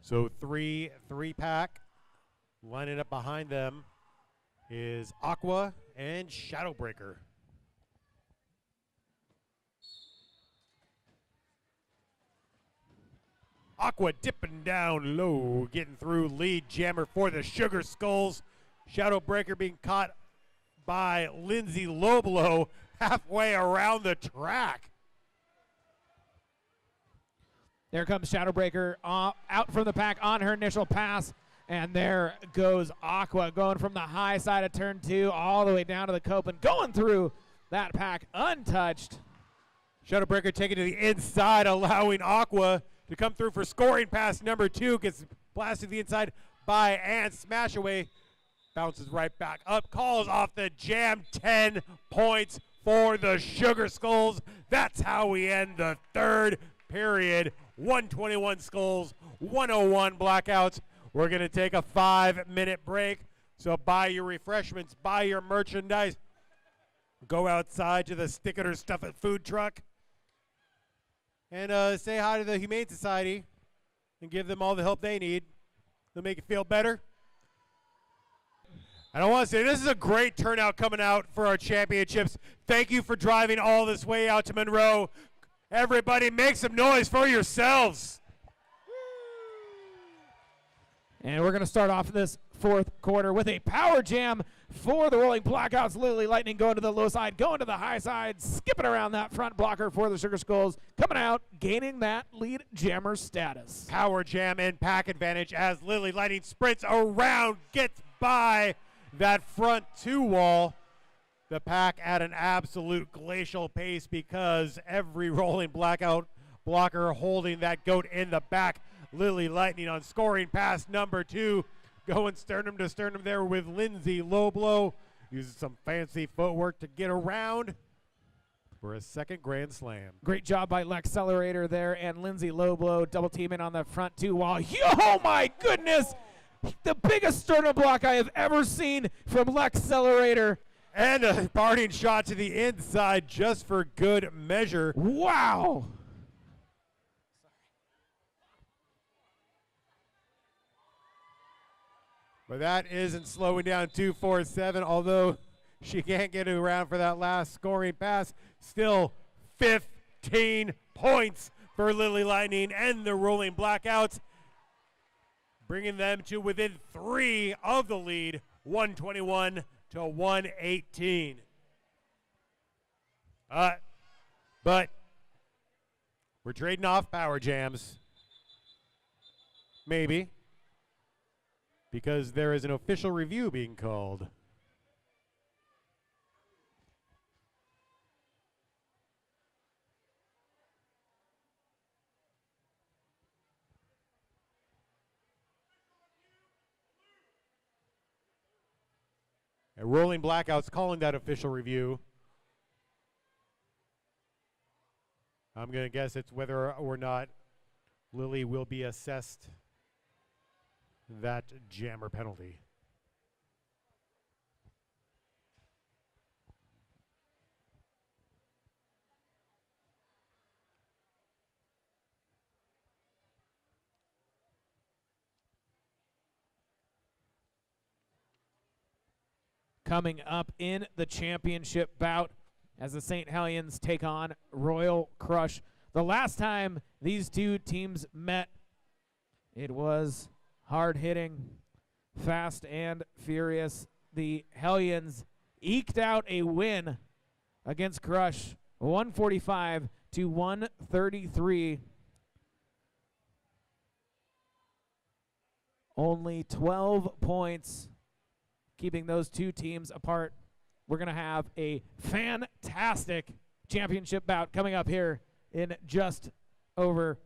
So three-pack. Lining up behind them is Aqua and Shadowbreaker. Aqua dipping down low, getting through lead jammer for the Sugar Skulls. Shadowbreaker being caught by Lindsay Loblo halfway around the track. There comes Shadowbreaker out from the pack on her initial pass. And there goes Aqua going from the high side of turn 2 all the way down to the cope and going through that pack untouched. Shadowbreaker taking to the inside, allowing Aqua to come through for scoring pass number 2. Gets blasted to the inside by Ann. Smash away. Bounces right back up. Calls off the jam. 10 points for the Sugar Skulls. That's how we end the third period. 121 Skulls, 101 Blackouts. We're going to take a 5-minute break. So buy your refreshments, buy your merchandise. Go outside to the Stick It or Stuff It food truck. And say hi to the Humane Society and give them all the help they need. They'll make you feel better. And I want to say this is a great turnout coming out for our championships. Thank you for driving all this way out to Monroe. Everybody make some noise for yourselves. And we're going to start off this fourth quarter with a power jam for the Rolling Blackouts. Lily Lightning going to the low side, going to the high side, skipping around that front blocker for the Sugar Skulls, coming out, gaining that lead jammer status. Power jam and pack advantage as Lily Lightning sprints around, gets by that front 2 wall. The pack at an absolute glacial pace because every Rolling Blackout blocker holding that goat in the back. Lily Lightning on scoring pass number 2, going sternum to sternum there with Lindsay Loblo. Uses some fancy footwork to get around for a second grand slam. Great job by L'Accelerator there and Lindsay Loblo double teaming on the front 2 wall. Oh my goodness! The biggest sternum block I have ever seen from L'Accelerator. And a parting shot to the inside just for good measure. Wow! But that isn't slowing down 247, although she can't get it around for that last scoring pass. Still 15 points for Lily Lightning and the Rolling Blackouts, bringing them to within 3 of the lead, 121 to 118. But we're trading off power jams. Maybe. Because there is an official review being called. And Rolling Blackouts calling that official review. I'm going to guess it's whether or not Lily will be assessed that jammer penalty. Coming up in the championship bout as the St. Hellions take on Royal Crush. The last time these two teams met, it was hard-hitting, fast and furious. The Hellions eked out a win against Grudge, 145 to 133. Only 12 points keeping those two teams apart. We're going to have a fantastic championship bout coming up here in just over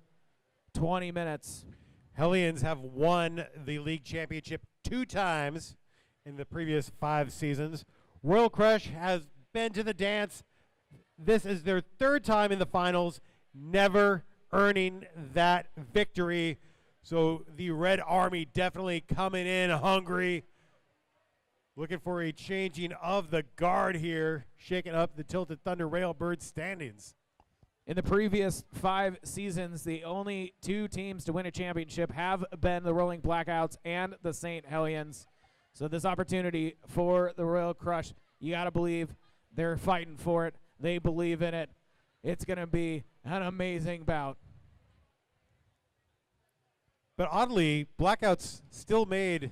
20 minutes. Hellions have won the league championship 2 times in the previous 5 seasons. Royal Crush has been to the dance. This is their 3rd time in the finals, never earning that victory. So the Red Army definitely coming in hungry, looking for a changing of the guard here, shaking up the Tilted Thunder Railbird standings. In the previous 5 seasons, the only 2 teams to win a championship have been the Rolling Blackouts and the St. Hellions. So this opportunity for the Royal Crush, you got to believe they're fighting for it. They believe in it. It's going to be an amazing bout. But oddly, Blackouts still made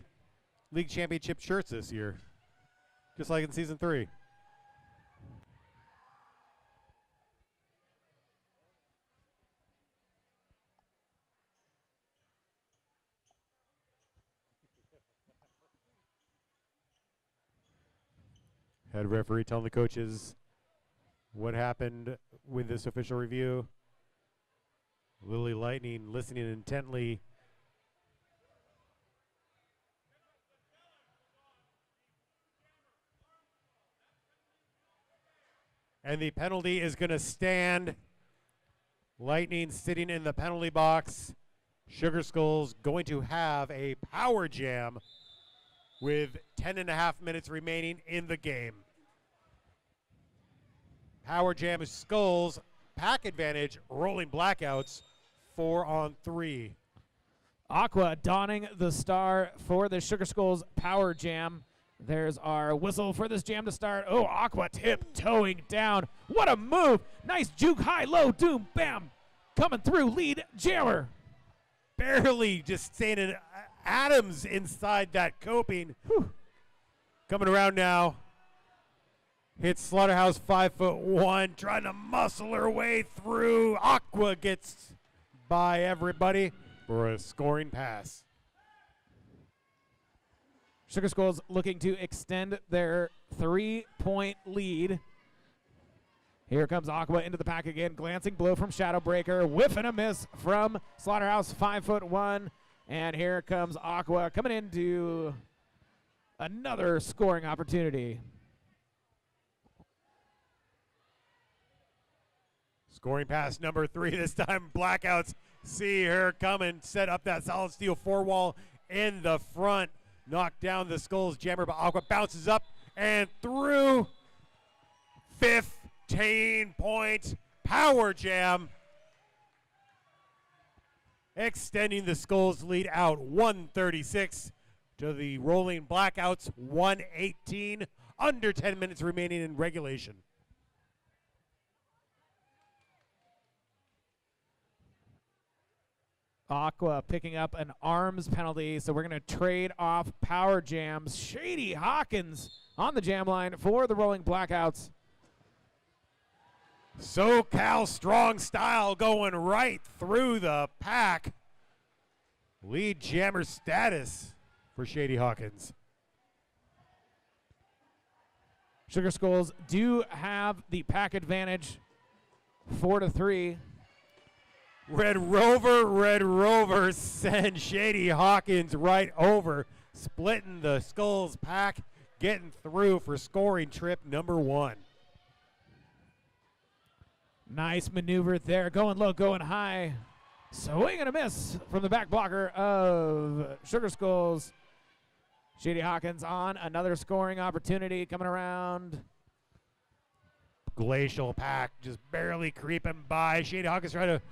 league championship shirts this year, just like in season 3. Head referee telling the coaches what happened with this official review. Lily Lightning listening intently. And the penalty is going to stand. Lightning sitting in the penalty box. Sugar Skulls going to have a power jam with 10.5 minutes remaining in the game. Power jam is Skulls. Pack advantage, Rolling Blackouts, 4-on-3. Aqua donning the star for the Sugar Skulls power jam. There's our whistle for this jam to start. Oh, Aqua tiptoeing down. What a move. Nice juke, high, low, doom, bam. Coming through, lead jammer. Barely just staying Adams inside that coping. Whew. Coming around now. Hits Slaughterhouse 5'1", trying to muscle her way through. Aqua gets by everybody for a scoring pass. Sugar Skulls looking to extend their 3-point lead. Here comes Aqua into the pack again. Glancing blow from Shadowbreaker. Whiff and a miss from Slaughterhouse 5'1". And here comes Aqua coming into another scoring opportunity. Scoring pass number 3 this time. Blackouts see her coming. Set up that solid steel 4-wall in the front. Knock down the Skulls jammer, but Aqua bounces up and through. 15-point power jam. Extending the Skulls lead out 136 to the Rolling Blackouts 118. Under 10 minutes remaining in regulation. Aqua picking up an arms penalty, so we're going to trade off power jams. Shady Hawkins on the jam line for the Rolling Blackouts. SoCal strong style going right through the pack. Lead jammer status for Shady Hawkins. Sugar Skulls do have the pack advantage, 4-3. Red Rover sends Shady Hawkins right over, splitting the Skulls pack, getting through for scoring trip number 1. Nice maneuver there, going low, going high. Swing and a miss from the back blocker of Sugar Skulls. Shady Hawkins on another scoring opportunity coming around. Glacial pack just barely creeping by. Shady Hawkins trying to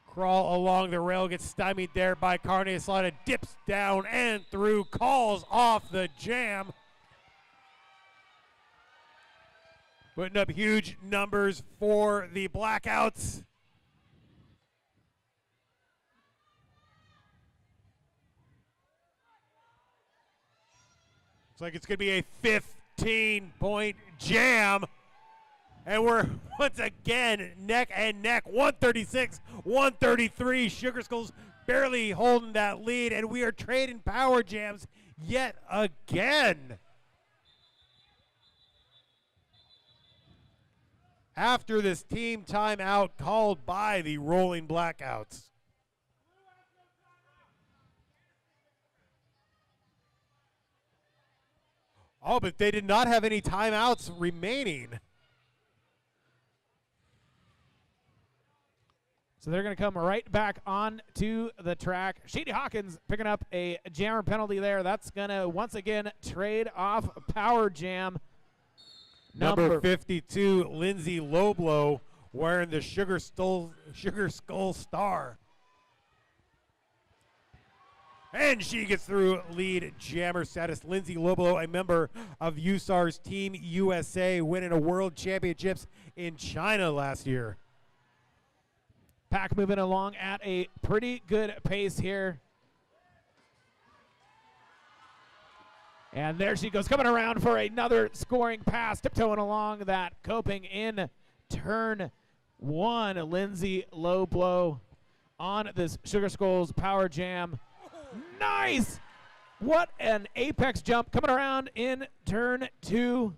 crawl along the rail, gets stymied there by Carne Slaughter, dips down and through, calls off the jam. Putting up huge numbers for the Blackouts. Looks like it's going to be a 15-point jam. And we're once again neck and neck, 136, 133. Sugar Skulls barely holding that lead, and we are trading power jams yet again. After this team timeout called by the Rolling Blackouts. Oh, but they did not have any timeouts remaining. So they're going to come right back on to the track. Shady Hawkins picking up a jammer penalty there. That's going to once again trade off power jam. Number 52, Lindsay Loblow, wearing the Sugar Skull star. And she gets through lead jammer status. Lindsay Loblow, a member of USAR's Team USA, winning a World Championships in China last year. Pack moving along at a pretty good pace here. And there she goes, coming around for another scoring pass, tiptoeing along that coping in turn one. Lindsay Loblow on this Sugar Skulls power jam. Nice! What an apex jump coming around in turn two.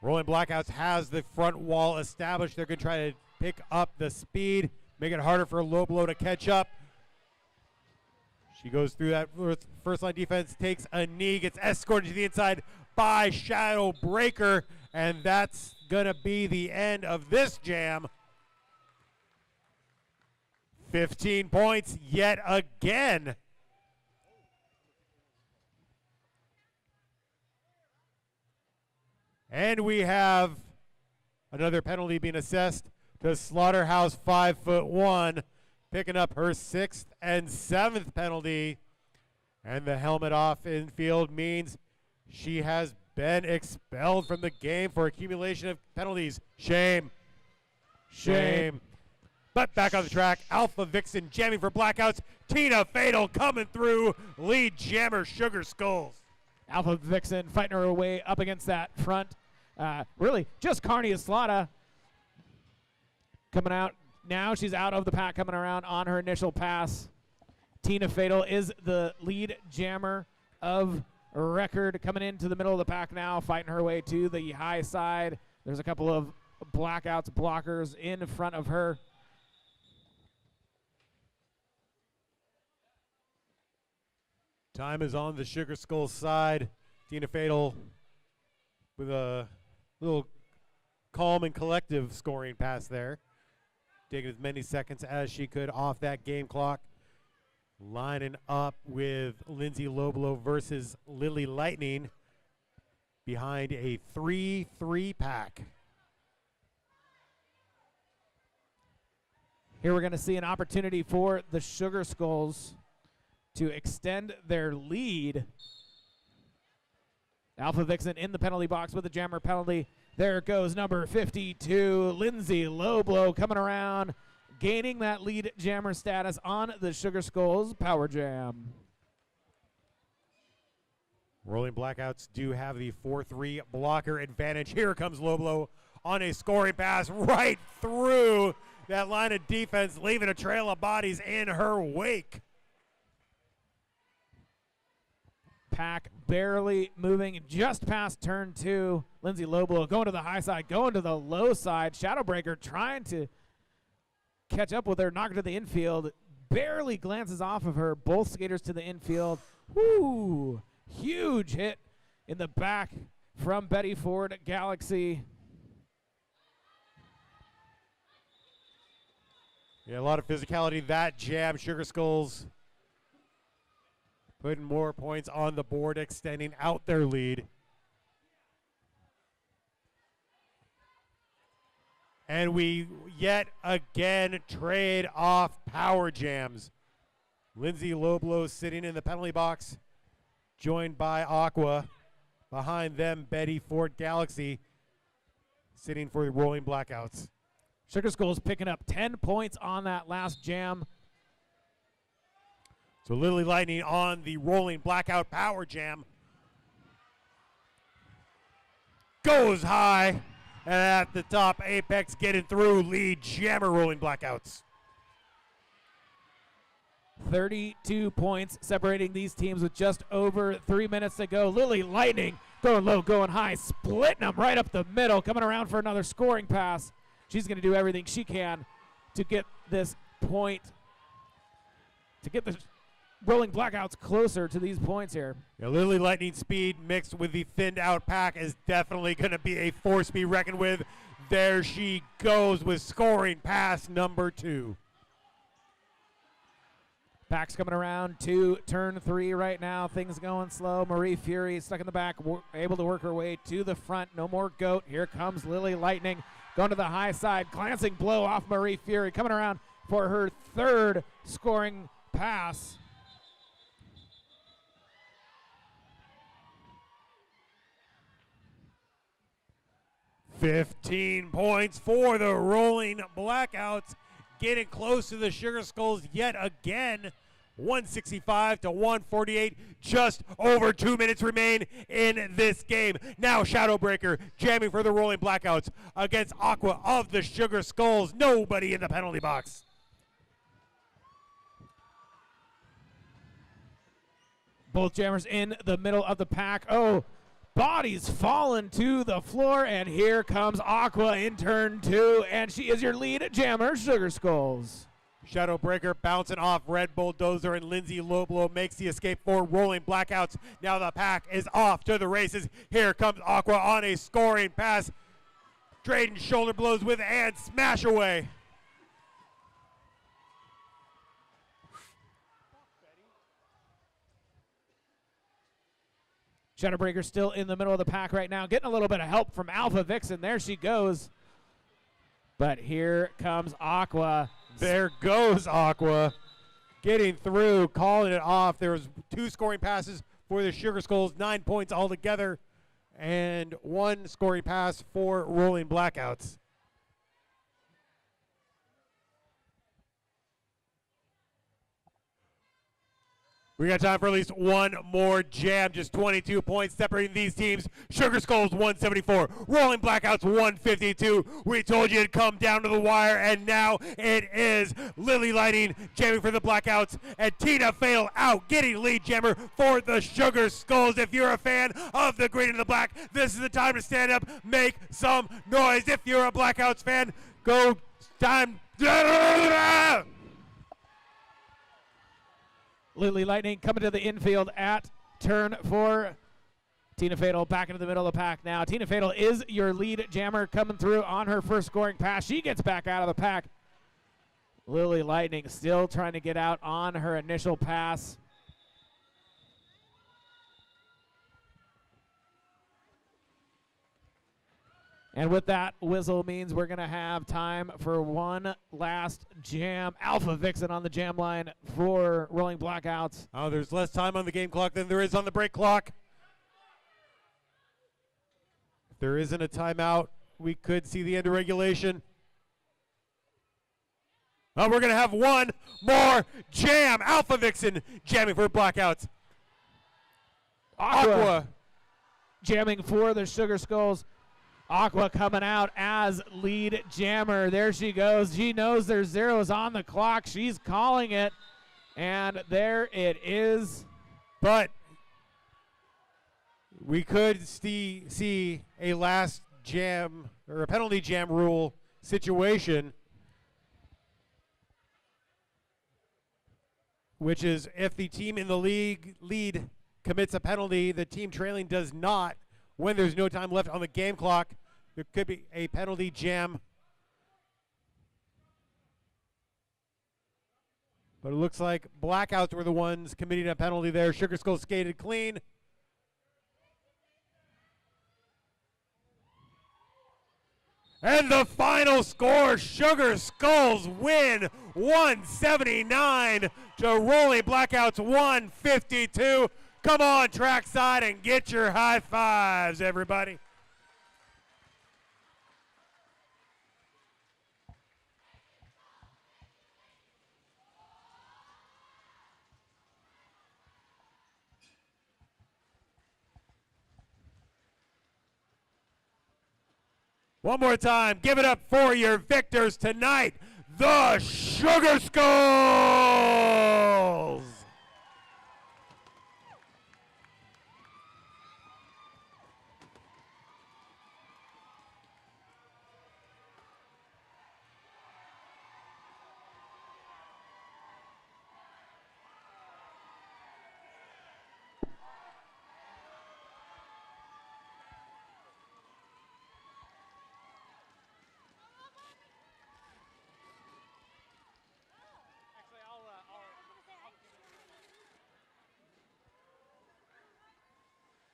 Rolling Blackouts has the front wall established. They're going to try to pick up the speed, make it harder for Loblow to catch up. She goes through that first line defense, takes a knee, gets escorted to the inside by Shadow Breaker, and that's going to be the end of this jam. 15 points yet again. And we have another penalty being assessed to Slaughterhouse 5'1", picking up her 6th and 7th penalty. And the helmet off infield means she has been expelled from the game for accumulation of penalties. Shame. Shame. But back on the track, Alpha Vixen jamming for Blackouts. Tina Fatal coming through, lead jammer Sugar Skulls. Alpha Vixen fighting her way up against that front. Really, just Carney Eslada coming out. Now she's out of the pack, coming around on her initial pass. Tina Fatal is the lead jammer of record, coming into the middle of the pack now, fighting her way to the high side. There's a couple of Blackouts blockers in front of her. Time is on the Sugar Skull side. Tina Fatal with a little calm and collective scoring pass there. Taking as many seconds as she could off that game clock. Lining up with Lindsay Loblow versus Lily Lightning behind a 3-3 pack. Here we're going to see an opportunity for the Sugar Skulls to extend their lead. Alpha Vixen in the penalty box with a jammer penalty. There goes number 52, Lindsay Loblow, coming around, gaining that lead jammer status on the Sugar Skulls power jam. Rolling Blackouts do have the 4-3 blocker advantage. Here comes Loblow on a scoring pass right through that line of defense, leaving a trail of bodies in her wake. Pack barely moving just past turn two. Lindsay Loblow going to the high side, going to the low side. Shadowbreaker trying to catch up with her, knock her to the infield. Barely glances off of her. Both skaters to the infield. Woo! Huge hit in the back from Betty Ford Galaxy. Yeah, a lot of physicality. That jam, Sugar Skulls putting more points on the board, extending out their lead. And we yet again trade off power jams. Lindsay Loblow sitting in the penalty box, joined by Aqua. Behind them, Betty Ford Galaxy sitting for the Rolling Blackouts. Sugar Skulls picking up 10 points on that last jam. So Lily Lightning on the rolling blackout power jam. Goes high. And at the top, Apex getting through, lead jammer rolling blackouts. 32 points separating these teams with just over 3 minutes to go. Lily Lightning going low, going high, splitting them right up the middle, coming around for another scoring pass. She's going to do everything she can to get this point, to get the rolling blackouts closer to these points here. Yeah, Lily Lightning speed mixed with the thinned out pack is definitely going to be a force to be reckoned with. There she goes with scoring pass number 2. Pack's coming around to turn 3 right now. Things going slow. Marie Fury stuck in the back, able to work her way to the front. No more goat. Here comes Lily Lightning going to the high side. Glancing blow off Marie Fury. Coming around for her 3rd scoring pass. $15 points for the rolling blackouts. Getting close to the Sugar Skulls yet again. 165 to 148. Just over 2 minutes remain in this game. Now Shadowbreaker jamming for the rolling blackouts against Aqua of the Sugar Skulls. Nobody in the penalty box. Both jammers in the middle of the pack. Oh, bodies falling to the floor, and here comes Aqua in turn 2, and she is your lead jammer, Sugar Skulls. Shadowbreaker bouncing off Red Bulldozer, and Lindsay Loblo makes the escape for rolling blackouts. Now the pack is off to the races. Here comes Aqua on a scoring pass. Trading shoulder blows with and smash away. Shadowbreaker still in the middle of the pack right now, getting a little bit of help from Alpha Vixen. There she goes. But here comes Aqua. There goes Aqua. Getting through, calling it off. There was 2 scoring passes for the Sugar Skulls, 9 points altogether, and 1 scoring pass for rolling blackouts. We got time for at least one more jam. Just 22 points separating these teams. Sugar Skulls 174, Rolling Blackouts 152. We told you it'd come down to the wire, and now it is. Lily Lightning jamming for the Blackouts, and Tina Fatal out getting lead jammer for the Sugar Skulls. If you're a fan of the green and the black, this is the time to stand up, make some noise. If you're a Blackouts fan, go time. Lily Lightning coming to the infield at turn 4. Tina Fatal back into the middle of the pack now. Tina Fatal is your lead jammer coming through on her first scoring pass. She gets back out of the pack. Lily Lightning still trying to get out on her initial pass. And with that whistle means we're going to have time for one last jam. Alpha Vixen on the jam line for Rolling Blackouts. Oh, there's less time on the game clock than there is on the break clock. If there isn't a timeout, we could see the end of regulation. Oh, we're going to have one more jam. Alpha Vixen jamming for Blackouts. Aqua jamming for the Sugar Skulls. Aqua coming out as lead jammer. There she goes. She knows there's zeros on the clock. She's calling it. And there it is. But we could see a last jam or a penalty jam rule situation, which is if the team in the lead commits a penalty, the team trailing does not. When there's no time left on the game clock, there could be a penalty jam. But it looks like Blackouts were the ones committing a penalty there. Sugar Skulls skated clean. And the final score, Sugar Skulls win 179 to Rolling Blackouts 152. Come on, trackside, and get your high fives, everybody. One more time, give it up for your victors tonight, the Sugar Skulls!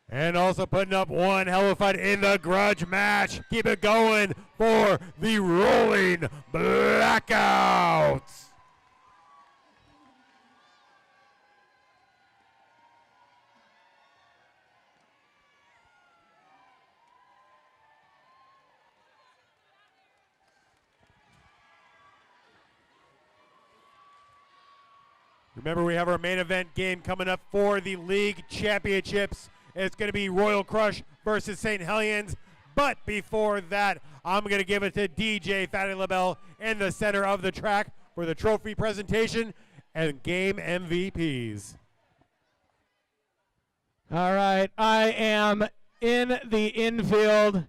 And also putting up one hell of a fight in the grudge match. Keep it going for the Rolling Blackouts. Remember, we have our main event game coming up for the league championships. It's going to be Royal Crush versus St. Hellions. But before that, I'm going to give it to DJ Fatty LaBelle in the center of the track for the trophy presentation and game MVPs. All right, I am in the infield.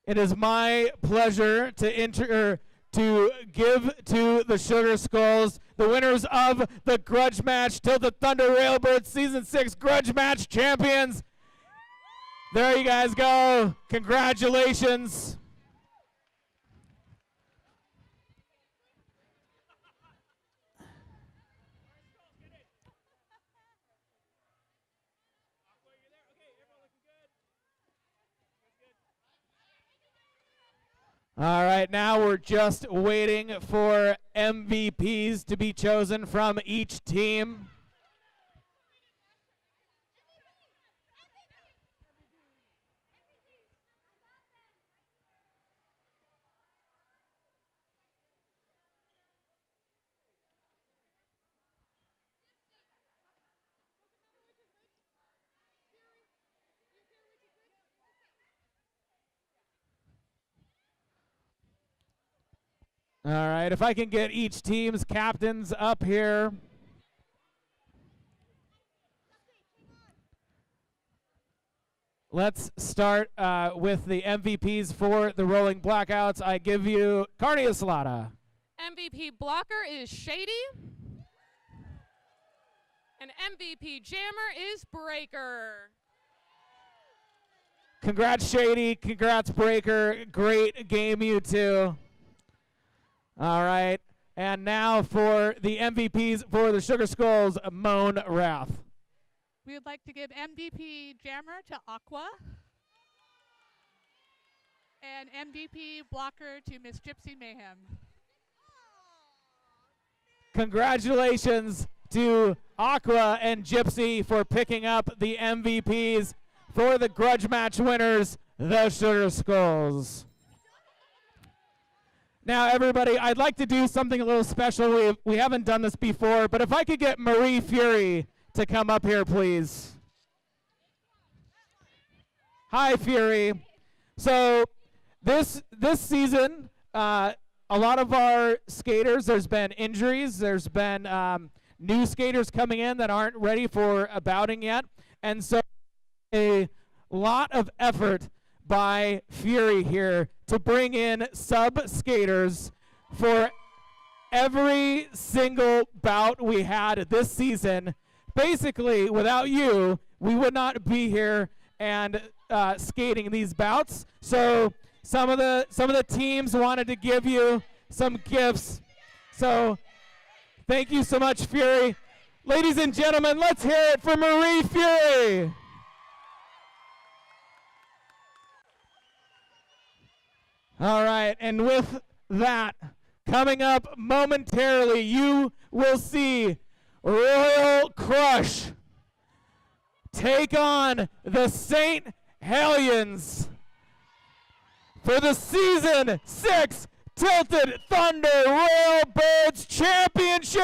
It is my pleasure to give to the Sugar Skulls the winners of the Grudge match, Tilted Thunder Railbirds Season 6 Grudge match champions. There you guys go. Congratulations. All right, now we're just waiting for MVPs to be chosen from each team. All right, if I can get each team's captains up here. Let's start with the MVPs for the Rolling Blackouts. I give you Carnia Salata. MVP blocker is Shady. And MVP jammer is Breaker. Congrats, Shady. Congrats, Breaker. Great game, you two. All right, and now for the MVPs for the Sugar Skulls, Moan Wrath. We would like to give MVP Jammer to Aqua and MVP Blocker to Miss Gypsy Mayhem. Congratulations to Aqua and Gypsy for picking up the MVPs for the Grudge match winners, the Sugar Skulls. Now, everybody, I'd like to do something a little special. We haven't done this before, but if I could get Marie Fury to come up here, please. Hi, Fury. So this season, a lot of our skaters, there's been injuries. There's been new skaters coming in that aren't ready for a bouting yet. And so a lot of effort by Fury here to bring in sub-skaters for every single bout we had this season. Basically, without you, we would not be here and skating these bouts. So some of the teams wanted to give you some gifts. So thank you so much, Fury. Ladies and gentlemen, let's hear it for Marie Fury. All right, and with that, coming up momentarily, you will see Royal Crush take on the St. Hellions for the Season 6 Tilted Thunder Railbirds Championship!